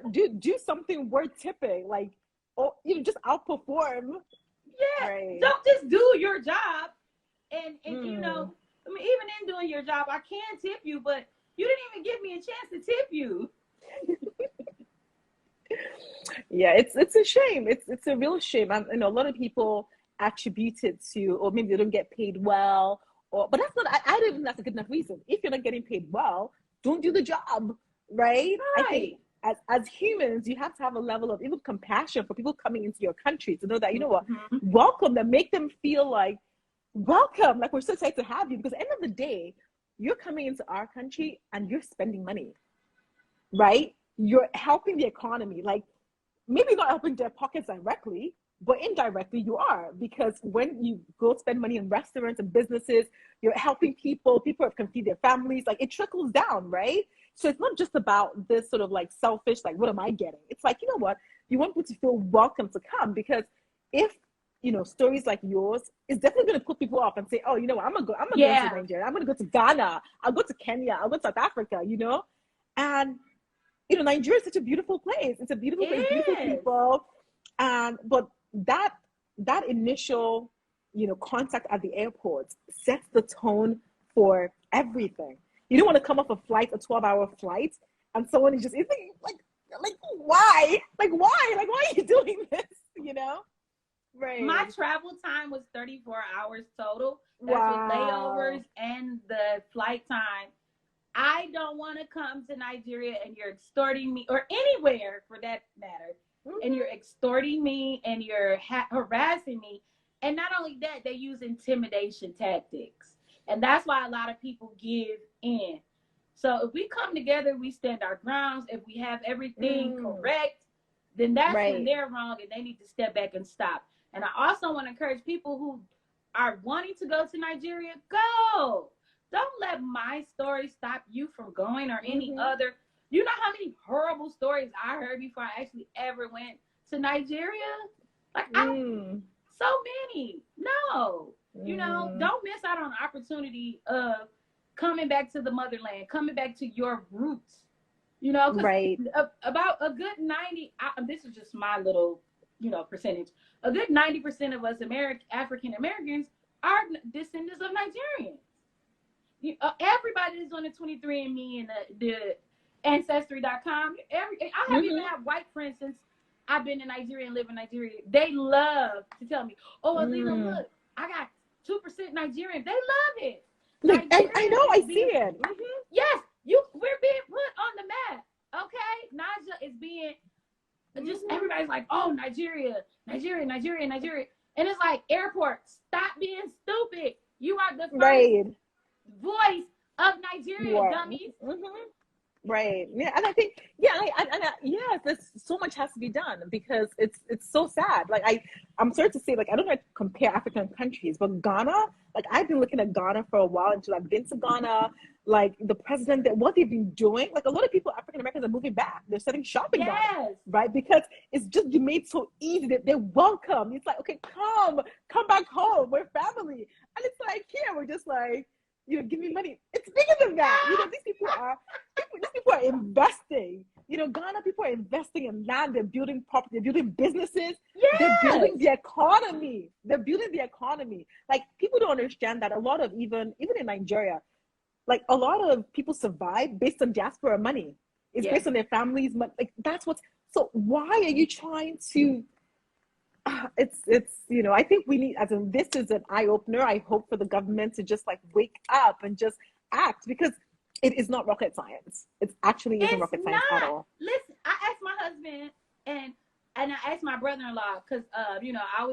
something worth tipping. Like, oh, you know, just outperform. Yeah. Right. Don't just do your job. And you know, I mean, even in doing your job, I can tip you, but you didn't even give me a chance to tip you. Yeah, it's a shame. It's a real shame. You know, a lot of people attribute it to, or maybe they don't get paid well, but that's not. I don't even think that's a good enough reason. If you're not getting paid well, don't do the job, right? I think as humans, you have to have a level of even compassion for people coming into your country to know that, you know what, welcome them, make them feel like welcome, like we're so excited to have you. Because at the end of the day, you're coming into our country and you're spending money, right? You're helping the economy, like maybe not helping their pockets directly, but indirectly you are, because when you go spend money in restaurants and businesses, you're helping people can feed their families, like it trickles down, right? So it's not just about this sort of like selfish, like what am I getting? It's like, you know what, you want people to feel welcome to come, because if stories like yours is definitely going to put people off and say, oh, I'm gonna go to Nigeria, I'm gonna go to Ghana, I'll go to Kenya, I'll go to South Africa, and Nigeria is such a beautiful place. It's a beautiful place, beautiful people, but that initial contact at the airport sets the tone for everything. You don't want to come off a 12-hour flight, and someone is just like why? Why are you doing this? Right. My travel time was 34 hours total. That's with layovers and the flight time. I don't want to come to Nigeria and you're extorting me, or anywhere for that matter, and you're extorting me and you're harassing me. And not only that, they use intimidation tactics. And that's why a lot of people give in. So if we come together, we stand our grounds. If we have everything correct, then that's when they're wrong and they need to step back and stop. And I also want to encourage people who are wanting to go to Nigeria, go. Don't let my story stop you from going, or any other. You know how many horrible stories I heard before I actually ever went to Nigeria? So many. No. Don't miss out on the opportunity of coming back to the motherland, coming back to your roots. About a good 90, this is just my little, percentage. A good 90% of us African Americans are descendants of Nigerians. Everybody is on the 23andMe and the Ancestry.com. I have even had white friends since I've been in Nigeria and live in Nigeria. They love to tell me, oh, Alina, look, I got 2% Nigerian. They love it. I know, I see it. Yes, we're being put on the map. Okay, Naja is being just, everybody's like, oh, Nigeria, Nigeria, Nigeria, Nigeria, and it's like, airport, stop being stupid. You are the first voice of Nigeria, dummies. Right. Yeah, and I think, there's so much has to be done, because it's so sad. I'm sorry to say, I don't want to compare African countries, but Ghana, I've been looking at Ghana for a while, until I've been to Ghana. The president, what they've been doing, a lot of people, African Americans, are moving back. They're setting shop in Ghana, right? Because it's just been made so easy that they're welcome. It's like, okay, come back home. We're family. And it's like, here, we're just like, give me money. It's bigger than that. These people are investing. Ghana people are investing in land. They're building property. They're building businesses. They're building the economy. People don't understand that a lot of, even in Nigeria, a lot of people survive based on diaspora money. It's based on their families. That's so why are you trying to, I think we need, this is an eye-opener. I hope for the government to just wake up and just act, because it is not rocket science. It actually isn't rocket science at all. Listen, I asked my husband and I asked my brother-in-law, because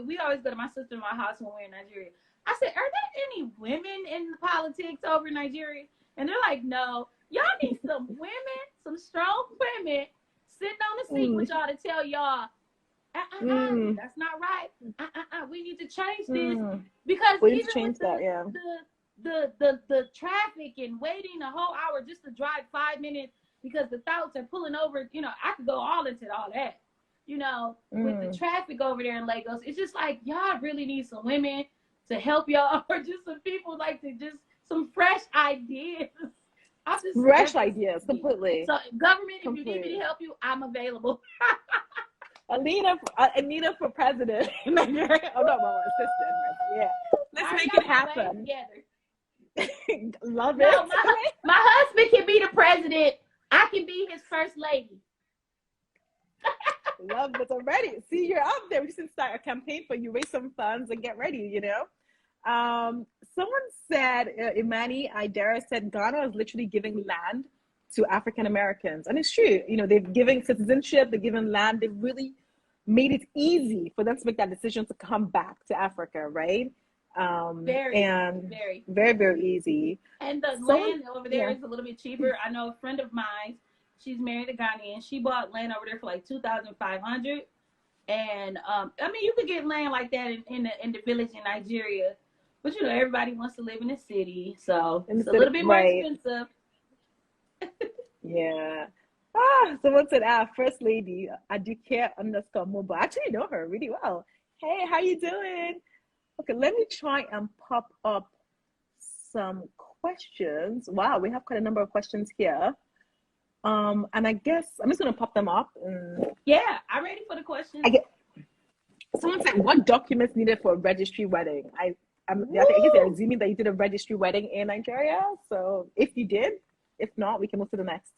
we always go to my sister-in-law's house when we're in Nigeria. I said, are there any women in politics over in Nigeria? And they're like, no. Y'all need some women, some strong women sitting on the seat with y'all to tell y'all, that's not right. We need to change this, because we need to change the traffic and waiting a whole hour just to drive 5 minutes because the thoughts are pulling over. I could go all into all that. With the traffic over there in Lagos, it's just like, y'all really need some women to help y'all, or just some people some fresh ideas. Fresh ideas, completely. So government, if you need me to help you, I'm available. Alina for president. Oh no, my assistant. Yeah, let's make it happen. Love it. My husband can be the president. I can be his first lady. Love this already. See, you're up there. We just start a campaign for you. Raise some funds and get ready. Someone said, Imani Idera said, Ghana is literally giving land to African Americans, and it's true. They've given citizenship, they've given land, they've really made it easy for them to make that decision to come back to Africa, right? Very, very easy. And the land over there is a little bit cheaper. I know a friend of mine, she's married a Ghanaian. She bought land over there for $2,500, and you could get land like that in the village in Nigeria, but everybody wants to live in the city, so it's a little bit more expensive. Yeah. Someone said, First Lady, Adike _ Mobile. I actually know her really well. Hey, how you doing? Okay, let me try and pop up some questions. Wow, we have quite a number of questions here. And I guess I'm just gonna pop them up. Yeah, I'm ready for the questions. I get someone said, what documents needed for a registry wedding? I guess they're assuming that you did a registry wedding in Nigeria. So if you did, if not, we can move to the next.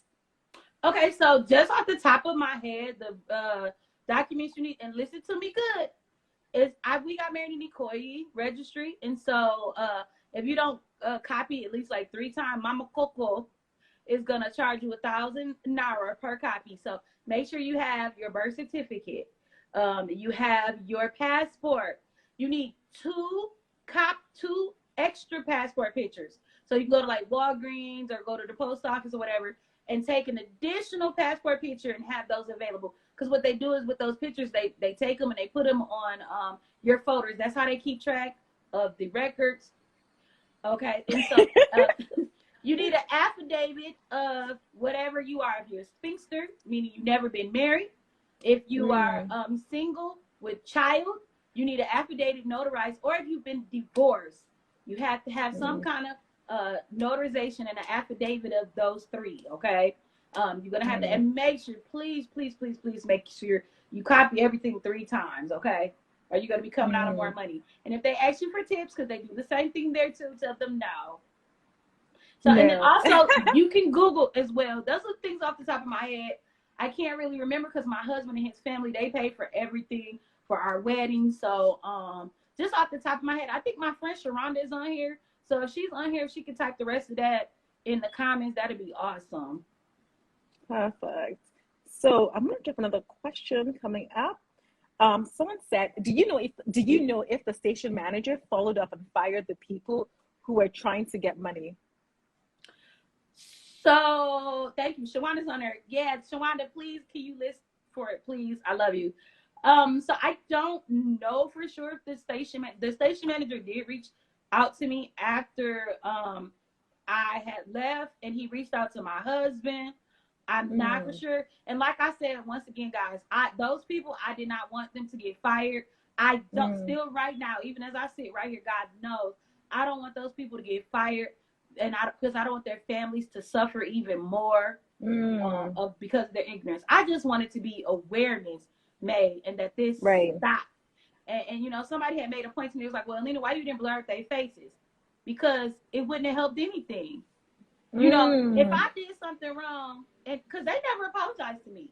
Okay, so just off the top of my head, the documents you need, and listen to me good, we got married in Ikoyi registry, and so if you don't copy at least like 3 times, Mama Coco is gonna charge you 1,000 naira per copy. So make sure you have your birth certificate, you have your passport. You need two extra passport pictures. So you can go to like Walgreens or go to the post office or whatever and take an additional passport picture and have those available. Because what they do is with those pictures, they take them and they put them on your folders. That's how they keep track of the records. Okay, and so you need an affidavit of whatever you are. If you're a spinster, meaning you've never been married. If you are single with child, you need an affidavit notarized. Or if you've been divorced, you have to have some kind of notarization and an affidavit of those 3. Okay, you're gonna have to, and make sure, please make sure you copy everything 3 times. Okay, or you're gonna be coming out of more money. And if they ask you for tips, because they do the same thing there too, tell them no. So and then also you can Google as well. Those are things off the top of my head. I can't really remember because my husband and his family, they pay for everything for our wedding. So just off the top of my head, I think my friend Sharonda is on here. So if she's on here, if she can type the rest of that in the comments, that'd be awesome. Perfect. So I'm gonna drop another question coming up. Someone said, do you know if the station manager followed up and fired the people who were trying to get money? So thank you. Shawanda's on there. Yeah, Shawanda, please, can you list for it, please? I love you. So I don't know for sure if the station manager did reach out to me after I had left, and he reached out to my husband. I'm not for sure. And like I said, once again, guys, those people, I did not want them to get fired. I don't still right now, even as I sit right here, God knows, I don't want those people to get fired. And because I don't want their families to suffer even more because of their ignorance. I just wanted to be awareness made and that this stopped. And you know, somebody had made a point to me. It was like, well, Alina, why you didn't blur out their faces? Because it wouldn't have helped anything. You know, if I did something wrong, and because they never apologized to me,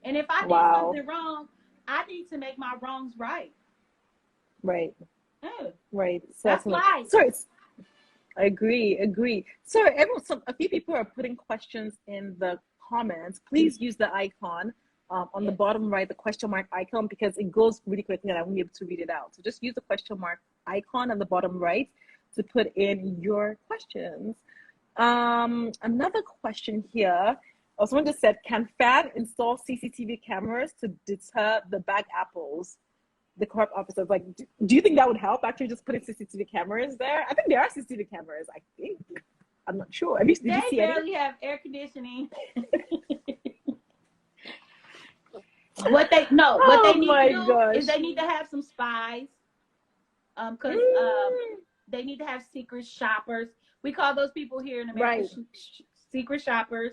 and if I did something wrong, I need to make my wrongs right. Right. Right. That's life. So it's. Agree. So a few people are putting questions in the comments. Please use the icon on the bottom right, the question mark icon, because it goes really quickly and I won't be able to read it out. So just use the question mark icon on the bottom right to put in your questions. Another question here. Someone just said, can FAD install CCTV cameras to deter the bad apples? The corrupt officers, like, do you think that would help? Actually, just putting CCTV cameras there. I think there are CCTV cameras. I think. I'm not sure. Did you see barely have air conditioning. What they need to do is they need to have some spies. Because they need to have secret shoppers. We call those people here in America secret shoppers,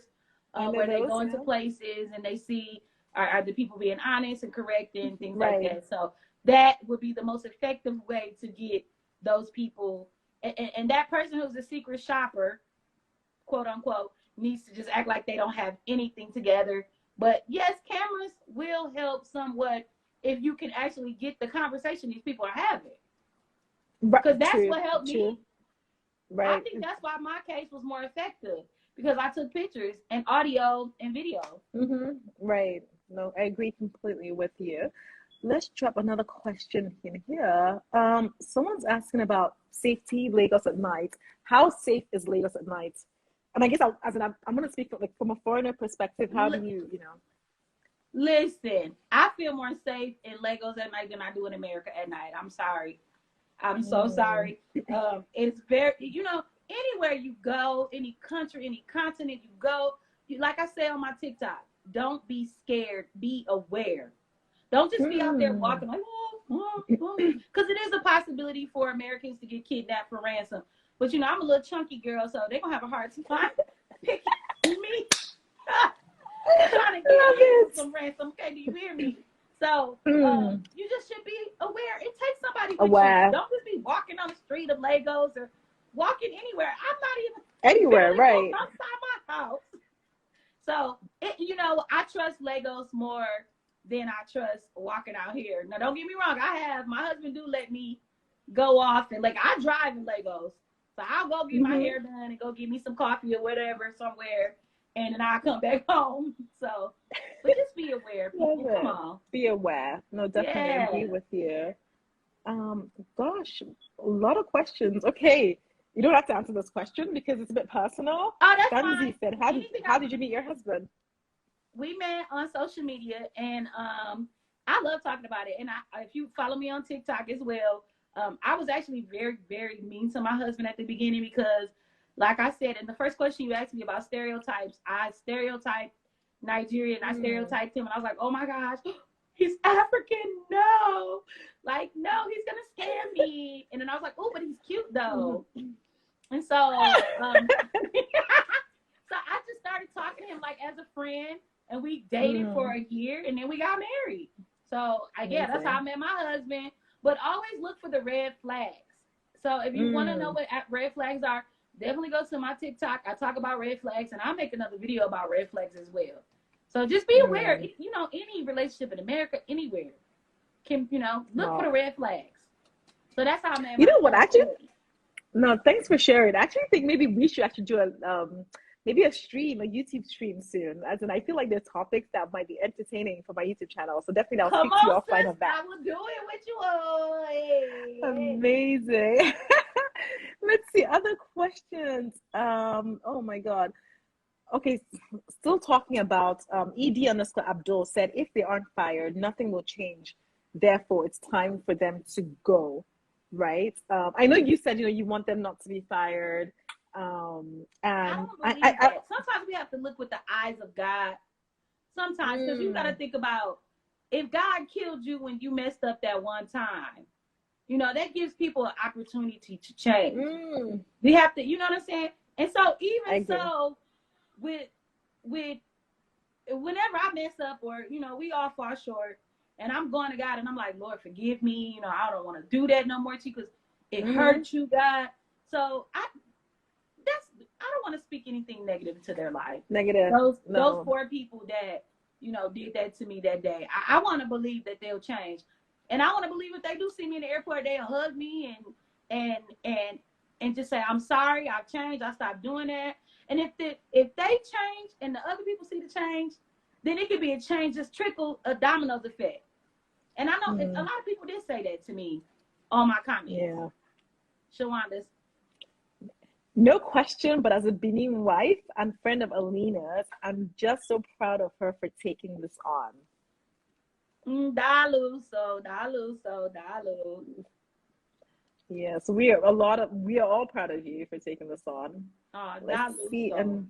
where they go into places and they see are the people being honest and correct and things like that. So that would be the most effective way to get those people. And that person who's a secret shopper, quote unquote, needs to just act like they don't have anything together. But yes, cameras will help somewhat if you can actually get the conversation these people are having. Because that's what helped me. Right. I think that's why my case was more effective, because I took pictures and audio and video. Right. No, I agree completely with you. Let's drop another question in here. Someone's asking about safety Lagos at night. How safe is Lagos at night? And I guess I'm going to speak from a foreigner perspective. How do you know? Listen, I feel more safe in Lagos at night than I do in America at night. I'm sorry. I'm so sorry. It's very, anywhere you go, any country, any continent you go, like I say on my TikTok, don't be scared. Be aware. Don't just be out there walking like, oh, Because it is a possibility for Americans to get kidnapped for ransom. But you know, I'm a little chunky girl, so they're gonna have a hard time picking me. Trying to get me some ransom. Okay, do you hear me? So you just should be aware. It takes somebody with you. Don't just be walking on the street of Lagos or walking anywhere. I'm not even anywhere, right? Outside my house. So you know, I trust Lagos more than I trust walking out here. Now, don't get me wrong. My husband do let me go off and like I drive in Lagos, so I'll go get my hair done and go get me some coffee or whatever somewhere. And then I'll come back home. So, but just be aware, people. Come on. Be aware. No, definitely agree with you. Gosh, a lot of questions. Okay, you don't have to answer this question because it's a bit personal. Oh, that's fine. Said, how did you meet your husband? We met on social media, and I love talking about it. And if you follow me on TikTok as well, I was actually very, very mean to my husband at the beginning because, like I said, in the first question you asked me about stereotypes, I stereotyped Nigerian. I stereotyped him, and I was like, oh my gosh, he's African. No, like, no, he's going to scare me. And then I was like, oh, but he's cute, though. And so, so I just started talking to him like as a friend, and we dated for a year, and then we got married. So, that's how I met my husband. But always look for the red flags. So if you want to know what red flags are, definitely go to my TikTok. I talk about red flags, and I'll make another video about red flags as well. So just be aware. You know, any relationship in America, anywhere, can, you know, look for the red flags. So that's how I met. You know what? Actually, no, thanks for sharing. I actually think maybe we should actually do maybe a YouTube stream soon. As in, I feel like there's topics that might be entertaining for my YouTube channel. So definitely I'll speak to you offline of that. I will do it with you all. Hey. Amazing. Let's see, other questions. Oh my God. Okay, still talking about ED_Abdul said, if they aren't fired, nothing will change. Therefore, it's time for them to go, right? I know you said, you know, you want them not to be fired. And I don't believe that. Sometimes we have to look with the eyes of God. Sometimes, because you got to think about, if God killed you when you messed up that one time, you know, that gives people an opportunity to change. We have to, you know what I'm saying? And so even so, with whenever I mess up, or, you know, we all fall short, and I'm going to God and I'm like, Lord, forgive me. You know, I don't want to do that no more to you because it hurt you, God. So I don't want to speak anything negative to their life. Negative. Those 4 people that, you know, did that to me that day. I want to believe that they'll change. And I want to believe if they do see me in the airport, they'll hug me and just say, I'm sorry, I've changed, I stopped doing that. And if they change and the other people see the change, then it could be a change, just trickle, a dominoes effect. And I know a lot of people did say that to me on my comments. Yeah. Shawanda's. No question, but as a Benin wife and friend of ALINA's, I'm just so proud of her for taking this on. Dalu. Yes, we are all proud of you for taking this on. Let's see, and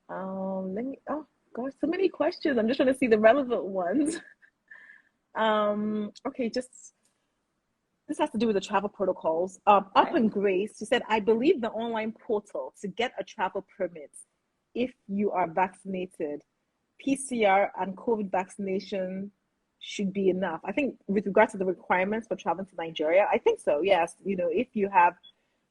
gosh, so many questions. I'm just trying to see the relevant ones. Okay, this has to do with the travel protocols. Up in Grace, she said, I believe the online portal to get a travel permit, if you are vaccinated, PCR and COVID vaccination should be enough. I think with regard to the requirements for traveling to Nigeria, I think so, yes. You know, if you have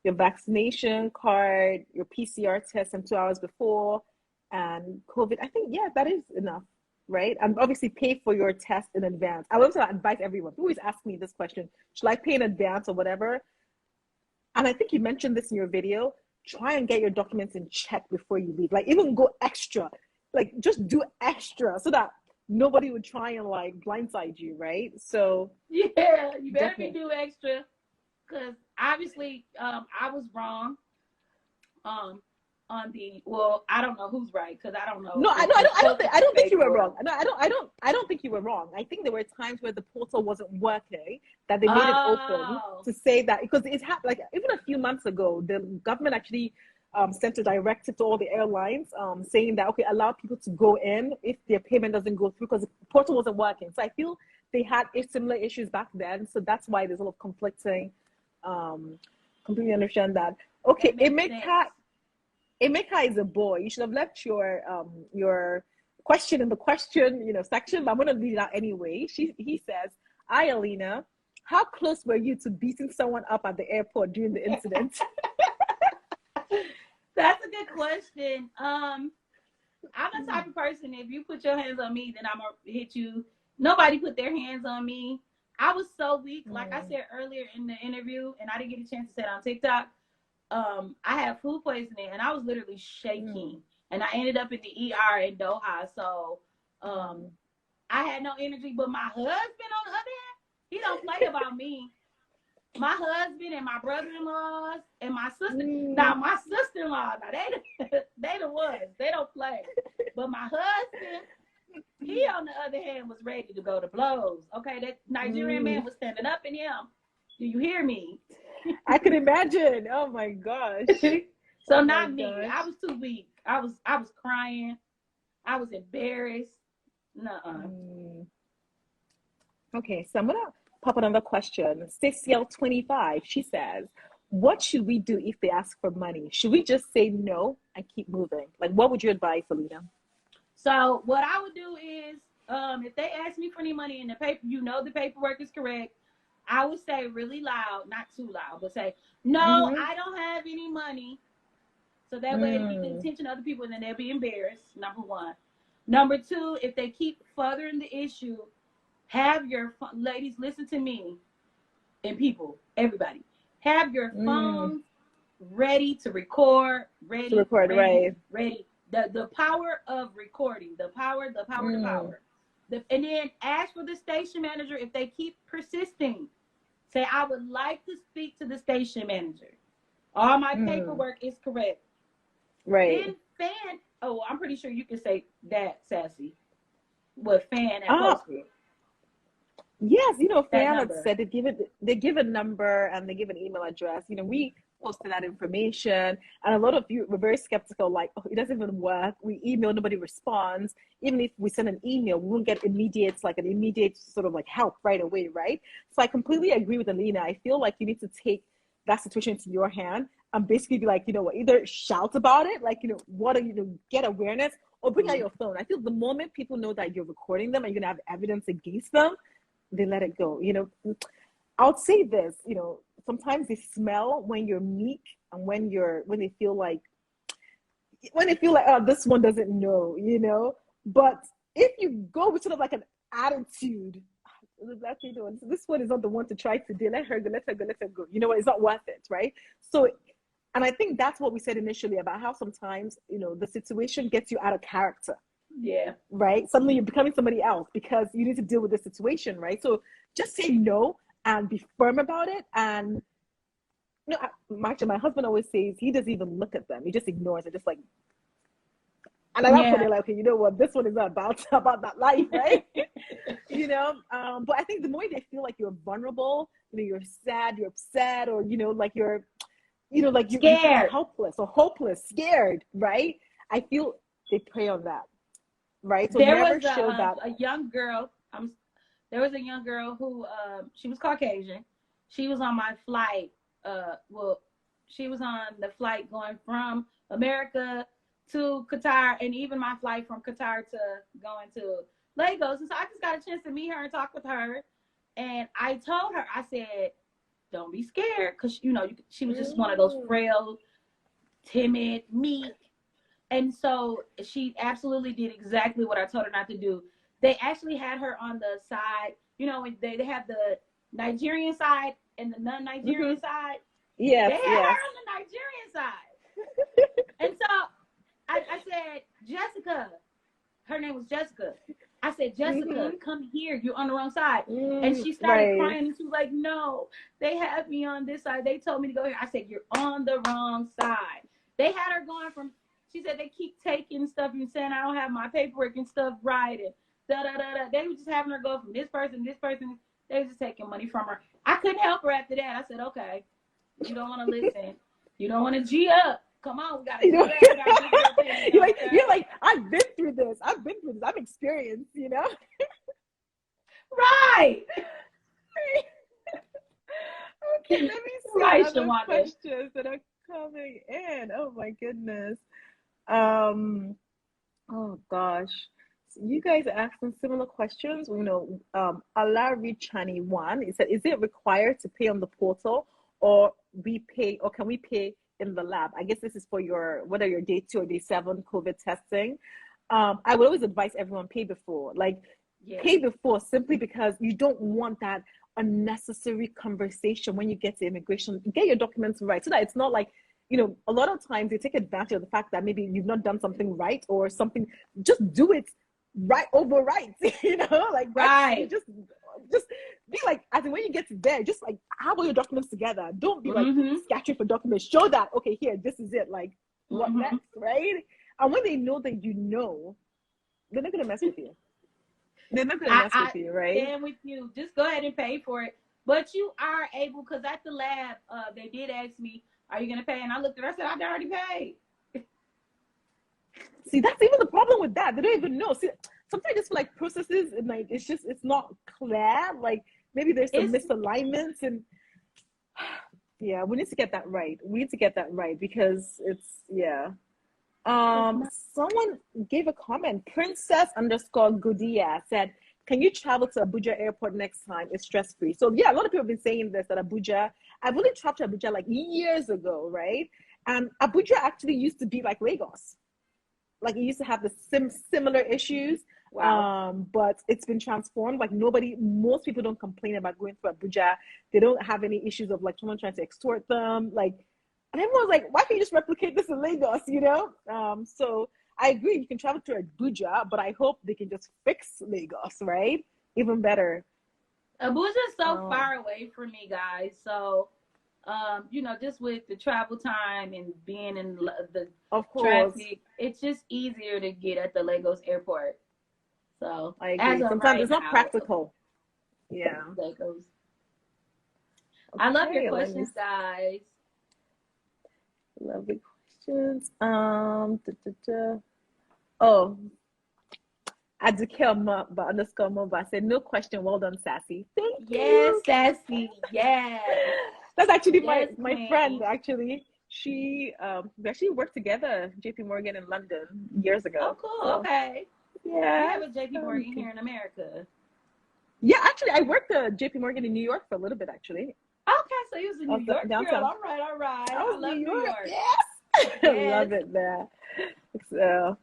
your vaccination card, your PCR test and 2 hours before, and COVID, I think, yeah, that is enough, right? And obviously pay for your test in advance. I also advise everyone, who always ask me this question, should I pay in advance or whatever? And I think you mentioned this in your video, try and get your documents in check before you leave. Like, even go extra, like just do extra so that nobody would try and like blindside you, right? So yeah, you better be do extra, because obviously I was wrong on the, well, I don't know who's right, because I don't know. No, I don't think you were wrong. No, I don't think you were wrong. I think there were times where the portal wasn't working, that they made it open to say that, because it happened, like even a few months ago, the government actually sent a directive to all the airlines saying that, okay, allow people to go in if their payment doesn't go through, because the portal wasn't working. So I feel they had similar issues back then, so that's why there's a lot of conflicting. Completely understand that. Okay, Emeka is a boy. You should have left your question in the question, section, but I'm gonna read it out anyway. He says, "Hi, Alina. How close were you to beating someone up at the airport during the incident?" That's a good question. I'm the type of person, if you put your hands on me, then I'm gonna hit you. Nobody put their hands on me. I was so weak, like I said earlier in the interview, and I didn't get a chance to say it on TikTok. I had food poisoning, and I was literally shaking, and I ended up in the ER in Doha. So I had no energy. But my husband, on the other hand, he don't play about me. My husband and my brother-in-laws and my sister. Now my sister-in-law, they the ones. They don't play. But my husband, he on the other hand was ready to go to blows. Okay, that Nigerian man was standing up in him. Do you hear me? I can imagine. Oh my gosh. So not me. I was too weak. I was crying. I was embarrassed. Nuh-uh. Okay, so I'm gonna pop another question. N25, she says, "What should we do if they ask for money? Should we just say no and keep moving? Like, what would you advise, Alina?" So what I would do is, if they ask me for any money and the paperwork is correct, I would say really loud, not too loud, but say, "No, I don't have any money." So that way it gets the attention of other people, and then they'll be embarrassed, number one. Number two, if they keep furthering the issue, have your ladies, listen to me, and people, everybody, have your phones ready to record, ready. The power of recording, the power. And then ask for the station manager if they keep persisting. Say, "I would like to speak to the station manager. All my paperwork is correct." Right. Then I'm pretty sure you can say that, Sassy. What fan at posted? Yes, fan had said they give a number and they give an email address. We posted that information, and a lot of you were very skeptical, like, "Oh, it doesn't even work. We email, nobody responds. Even if we send an email, we won't get immediate sort of like help right away," right? So I completely agree with Alina. I feel like you need to take that situation into your hand and basically be like, either shout about it, like, get awareness, or bring out your phone. I feel the moment people know that you're recording them and you're gonna have evidence against them, they let it go. I would say this, sometimes they smell when you're meek and when they feel like, "Oh, this one doesn't know," But if you go with sort of like an attitude, "This one is not the one to try today. Let her go. You know what? It's not worth it," right? So, and I think that's what we said initially about how sometimes, the situation gets you out of character. Yeah. Right? Suddenly you're becoming somebody else because you need to deal with the situation, right? So just say no and be firm about it. And actually, my husband always says he doesn't even look at them. He just ignores it, just like. And at that point, they're like, "Okay, you know what? This one is not about that life, right?" But I think the more they feel like you're vulnerable, you're sad, you're upset, or like you're, like you're helpless or hopeless, scared, right? I feel they prey on that, right? So there never was show that. a young girl. There was a young girl who she was Caucasian. She was on my flight. She was on the flight going from America to Qatar, and even my flight from Qatar to going to Lagos. And so I just got a chance to meet her and talk with her. And I told her, I said, "Don't be scared," because she was just one of those frail, timid, meek. And so she absolutely did exactly what I told her not to do. They actually had her on the side, they have the Nigerian side and the non-Nigerian side. Yes, they had her on the Nigerian side. And so I said, "Jessica," her name was Jessica. I said, "Jessica, come here. You're on the wrong side." And she started crying, and she was like, "No, they have me on this side. They told me to go here." I said, "You're on the wrong side." They had her going from, she said, they keep taking stuff and saying, "I don't have my paperwork and stuff right." And da-da-da-da. They were just having her go from this person, this person. They were just taking money from her. I couldn't help her after that. I said, "Okay, you don't want to listen. You don't want to G up. Come on, we gotta do that." You're like, I've been through this. I'm experienced, Right. Right. Okay, let me see Right, other Shawanda. questions that are coming in. Oh my goodness. Oh gosh. So you guys are asking similar questions. Alarichani one, it said, is it required to pay on the portal or can we pay in the lab? I guess this is for whether your day 2 or day 7 COVID testing. I would always advise everyone pay before. Pay before, simply because you don't want that unnecessary conversation when you get to immigration. Get your documents right so that it's not like, a lot of times they take advantage of the fact that maybe you've not done something right or something. Just do it right over right. Right. Just be like, as in when you get to there, just like have all your documents together. Don't be like scattering for documents. Show that, okay, here, this is it. Like, what next, right? And when they know that they're not gonna mess with you. They're not gonna mess with you, right? I stand with you. Just go ahead and pay for it. But you are able, because at the lab, they did ask me, are you gonna pay? And I looked at her, I said, I already paid. See, that's even the problem with that. They don't even know. See, sometimes I just feel like processes and it's not clear. Like maybe there's some misalignments, and yeah, we need to get that right. We need to get that right because someone gave a comment. Princess_Gudia said, can you travel to Abuja airport next time? It's stress-free. So yeah, a lot of people have been saying this, that Abuja, I've only traveled to Abuja like years ago, right? And Abuja actually used to be like Lagos. Like it used to have the similar issues. Wow. But it's been transformed. Like most people don't complain about going through Abuja. They don't have any issues of like someone trying to extort them. Like, and everyone's like, why can't you just replicate this in Lagos, So I agree, you can travel to Abuja, but I hope they can just fix Lagos, right? Even better. Abuja is so far away from me, guys. So, just with the travel time and being in the traffic, it's just easier to get at the Lagos airport. So I agree. Sometimes it's not practical. Yeah. Lagos. I love your questions, guys. Lovely questions. Oh, @_Mumba said, no question. Well done, Sassy. Thank you. Yes, Sassy. Yes. That's actually my friend. Actually, we actually worked together, JP Morgan in London years ago. Oh, cool. So, okay. Yeah. We have a JP Morgan here in America. Yeah, actually, I worked at JP Morgan in New York for a little bit, actually. Okay, so you was in New York, girl. All right. I love New York. Yes. I love it there. So,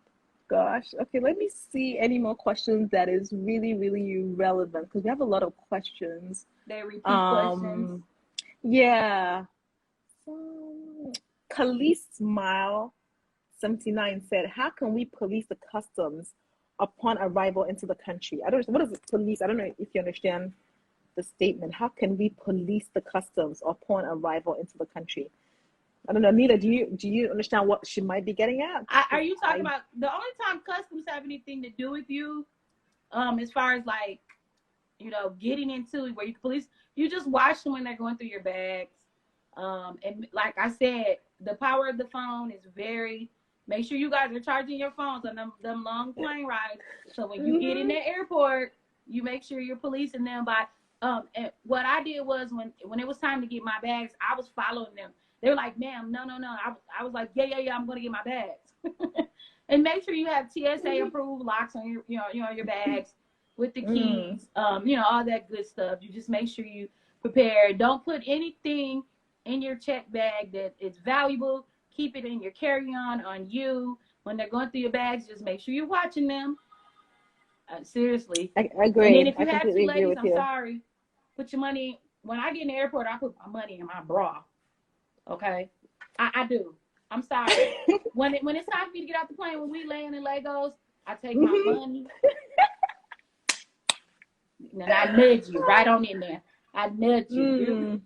gosh. Okay, let me see any more questions that is really, really relevant, because we have a lot of questions. They repeat questions. Yeah. Khalees Smile 79 said, how can we police the customs upon arrival into the country? I don't know. What is police? I don't know if you understand the statement. How can we police the customs upon arrival into the country? I don't know, Nita, do you understand what she might be getting at? Are you talking about the only time customs have anything to do with you, as far as like, getting into it where you police, you just watch them when they're going through your bags. And like I said, the power of the phone is make sure you guys are charging your phones on them long plane rides. So when you get in the airport, you make sure you're policing them by, and what I did was when it was time to get my bags, I was following them. They were like, ma'am, no. I was like, yeah, I'm going to get my bags. And make sure you have TSA approved locks on your bags with the keys, all that good stuff. You just make sure you prepare. Don't put anything in your check bag that is valuable. Keep it in your carry-on on you. When they're going through your bags, just make sure you're watching them. Seriously. I agree. And then if you have two ladies, I'm sorry. Put your money. When I get in the airport, I put my money in my bra. Okay, I do. I'm sorry. when it's time for me to get off the plane, when we land in Lagos, I take my money. And I nudge you right on in there. I nudge you.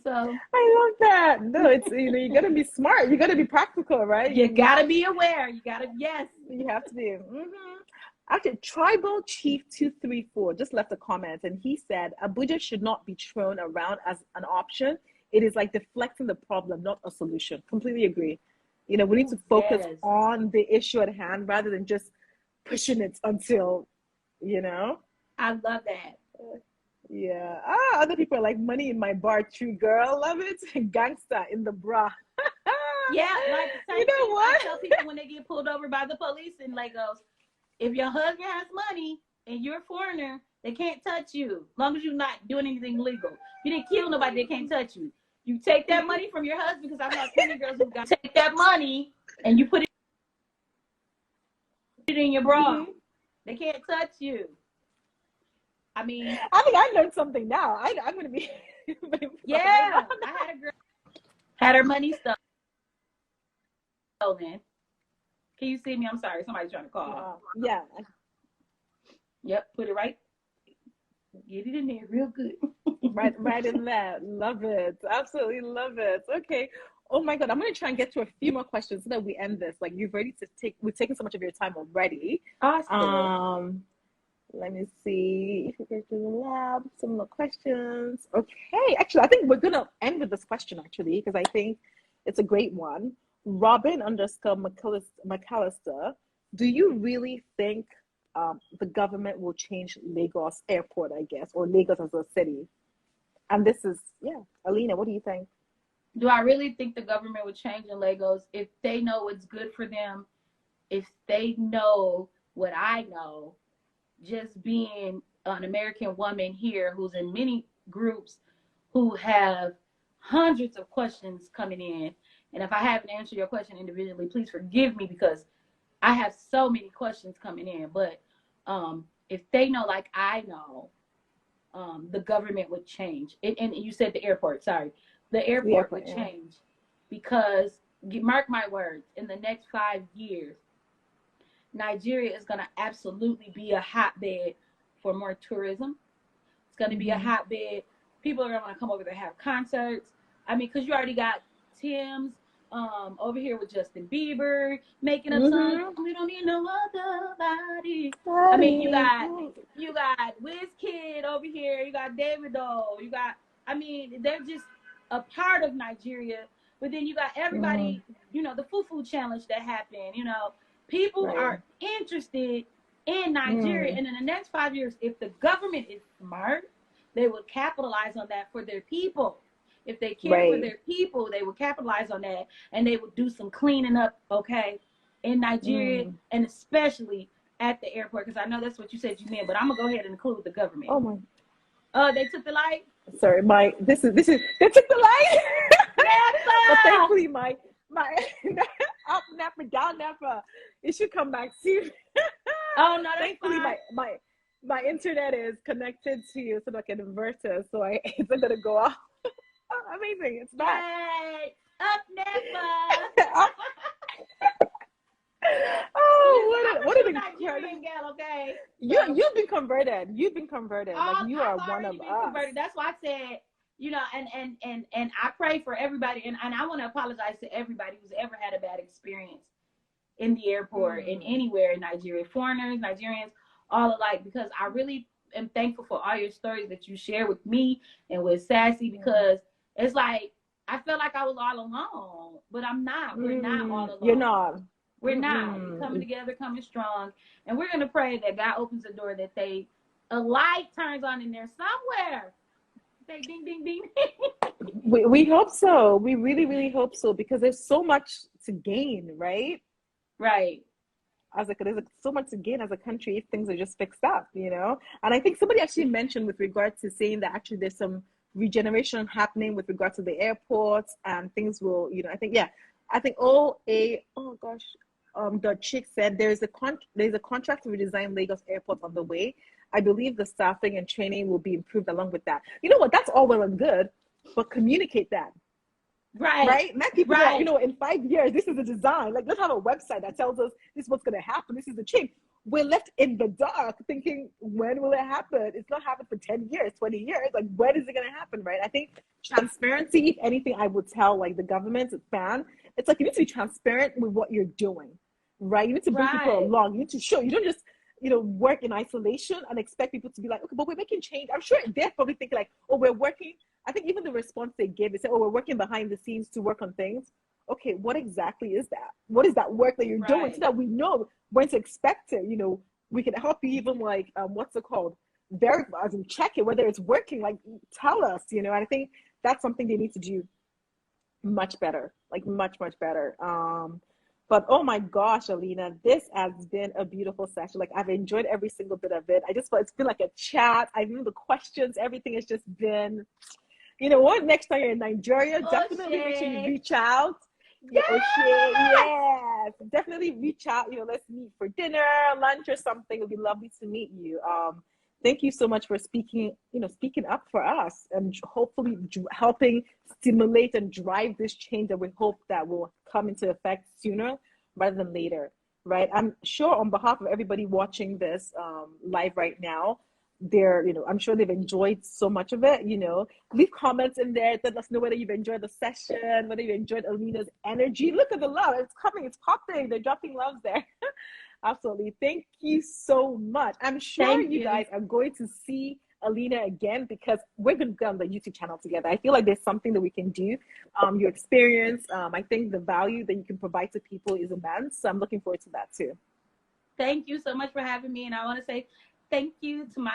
So I love that. No, it's you gotta be smart. You gotta be practical, right? You gotta be aware. You have to be. Actually, Tribal Chief 234 just left a comment, and he said Abuja should not be thrown around as an option. It is like deflecting the problem, not a solution. Completely agree. We need to focus on the issue at hand rather than just pushing it until, I love that. Yeah. Other people are like, money in my bar, true girl. Love it. Gangster in the bra. Yeah, like the You same know thing I what? tell people when they get pulled over by the police in Lagos. If your husband has money and you're a foreigner, they can't touch you. As long as you're not doing anything illegal. You didn't kill nobody, they can't touch you. You take that money from your husband, because I know plenty of girls who got take that money and you put it in your bra. They can't touch you. I mean, I think I learned something now. I'm going to be. yeah. I had a girl had her money stolen. Can you see me? I'm sorry. Somebody's trying to call. Yeah. Yep. Put it right. Get it in there real good. right in there. Love it. Absolutely love it. Okay. Oh my God. I'm going to try and get to a few more questions so that we end this. Like, we've taken so much of your time already. Awesome. Let me see if we go to the lab. Some more questions. Okay. Actually, I think we're going to end with this question, actually, because I think it's a great one. Robin_McAllister, do you really think the government will change Lagos airport, I guess, or Lagos as a city? And this is, Alina, what do you think? Do I really think the government would change in Lagos if they know what's good for them? If they know what I know, just being an American woman here who's in many groups who have hundreds of questions coming in. And if I haven't answered your question individually, please forgive me, because I have so many questions coming in. But if they know like I know, the government would change. And you said the airport, sorry. The airport would change, because, mark my words, in the next 5 years, Nigeria is going to absolutely be a hotbed for more tourism. It's going to be a hotbed. People are going to want to come over to have concerts. I mean, because you already got Tim's over here with Justin Bieber making up songs. We don't need no other body. I mean, you got Wizkid over here. You got Davido. You got, I mean, they're just a part of Nigeria. But then you got everybody, you know, the Fufu challenge that happened, you know. People are interested in Nigeria. And in the next 5 years, if the government is smart, they will capitalize on that for their people. If they care for their people, they will capitalize on that, and they will do some cleaning up, okay, in Nigeria, and especially at the airport, because I know that's what you said you meant, but I'm going to go ahead and include the government. Oh, my. They took the light? Sorry, this is, they took the light? But thankfully, my up napper, down napper, it should come back soon. Oh, no, that's thankfully, fine. my internet is connected to sort of like an inverter, so it's not going to go off. Oh, amazing, it's back. Yay! Up napper! Oh, what an Nigerian gal, okay? You've been converted. You've been converted. Like, you are one of us. Converted. That's why I said, you know, and I pray for everybody, and I want to apologize to everybody who's ever had a bad experience in the airport and anywhere in Nigeria, foreigners, Nigerians, all alike, because I really am thankful for all your stories that you share with me and with Sassy, because it's like I felt like I was all alone, but I'm not. We're not all alone. You're not. We're not. We're coming together, coming strong, and we're gonna pray that God opens the door, that a light turns on in there somewhere. Say ding, ding, ding. We hope so. We really, really hope so, because there's so much to gain, right? Right. There's so much to gain as a country if things are just fixed up, you know? And I think somebody actually mentioned with regard to saying that actually there's some regeneration happening with regard to the airports, and things will, you know, I think the chick said there's a contract to redesign Lagos Airport on the way. I believe the staffing and training will be improved along with that. You know what? That's all well and good, but communicate that. Right? Let people know, you know, in 5 years, this is the design. Like, let's have a website that tells us this is what's going to happen. This is the change. We're left in the dark thinking, when will it happen? It's not happened for 10 years, 20 years. Like, when is it going to happen, right? I think transparency, if anything, I would tell, like, the government, it's like you need to be transparent with what you're doing, right? You need to bring people along. You need to show. You don't just, you know, work in isolation and expect people to be like, okay, but we're making change. I'm sure they're probably thinking like, oh, we're working. I think even the response they gave, they said, oh, we're working behind the scenes to work on things. Okay, what exactly is that? What is that work that you're doing, so that we know when to expect it? You know, we can help you even like, what's it called? check it, whether it's working, like tell us, you know. And I think that's something they need to do much better, like much better. But oh my gosh, ALINA, this has been a beautiful session. Like I've enjoyed every single bit of it. I just felt it's been like a chat. I know the questions, everything has just been, you know what, next time you're in Nigeria, definitely make sure you reach out. Yes! Yes, definitely reach out. You know, let's meet for dinner, lunch, or something. It would be lovely to meet you. Thank you so much for speaking up for us and hopefully helping stimulate and drive this change that we hope that will come into effect sooner rather than later, right? I'm sure on behalf of everybody watching this live right now, I'm sure they've enjoyed so much of it. You know, leave comments in there. Let us know whether you've enjoyed the session, whether you enjoyed ALINA's energy. Look at the love. It's coming. It's popping. They're dropping loves there. Absolutely. Thank you so much. I'm sure you guys are going to see ALINA again because we're going to go on the YouTube channel together. I feel like there's something that we can do. Your experience, I think the value that you can provide to people is immense. So I'm looking forward to that too. Thank you so much for having me. And I want to say thank you to my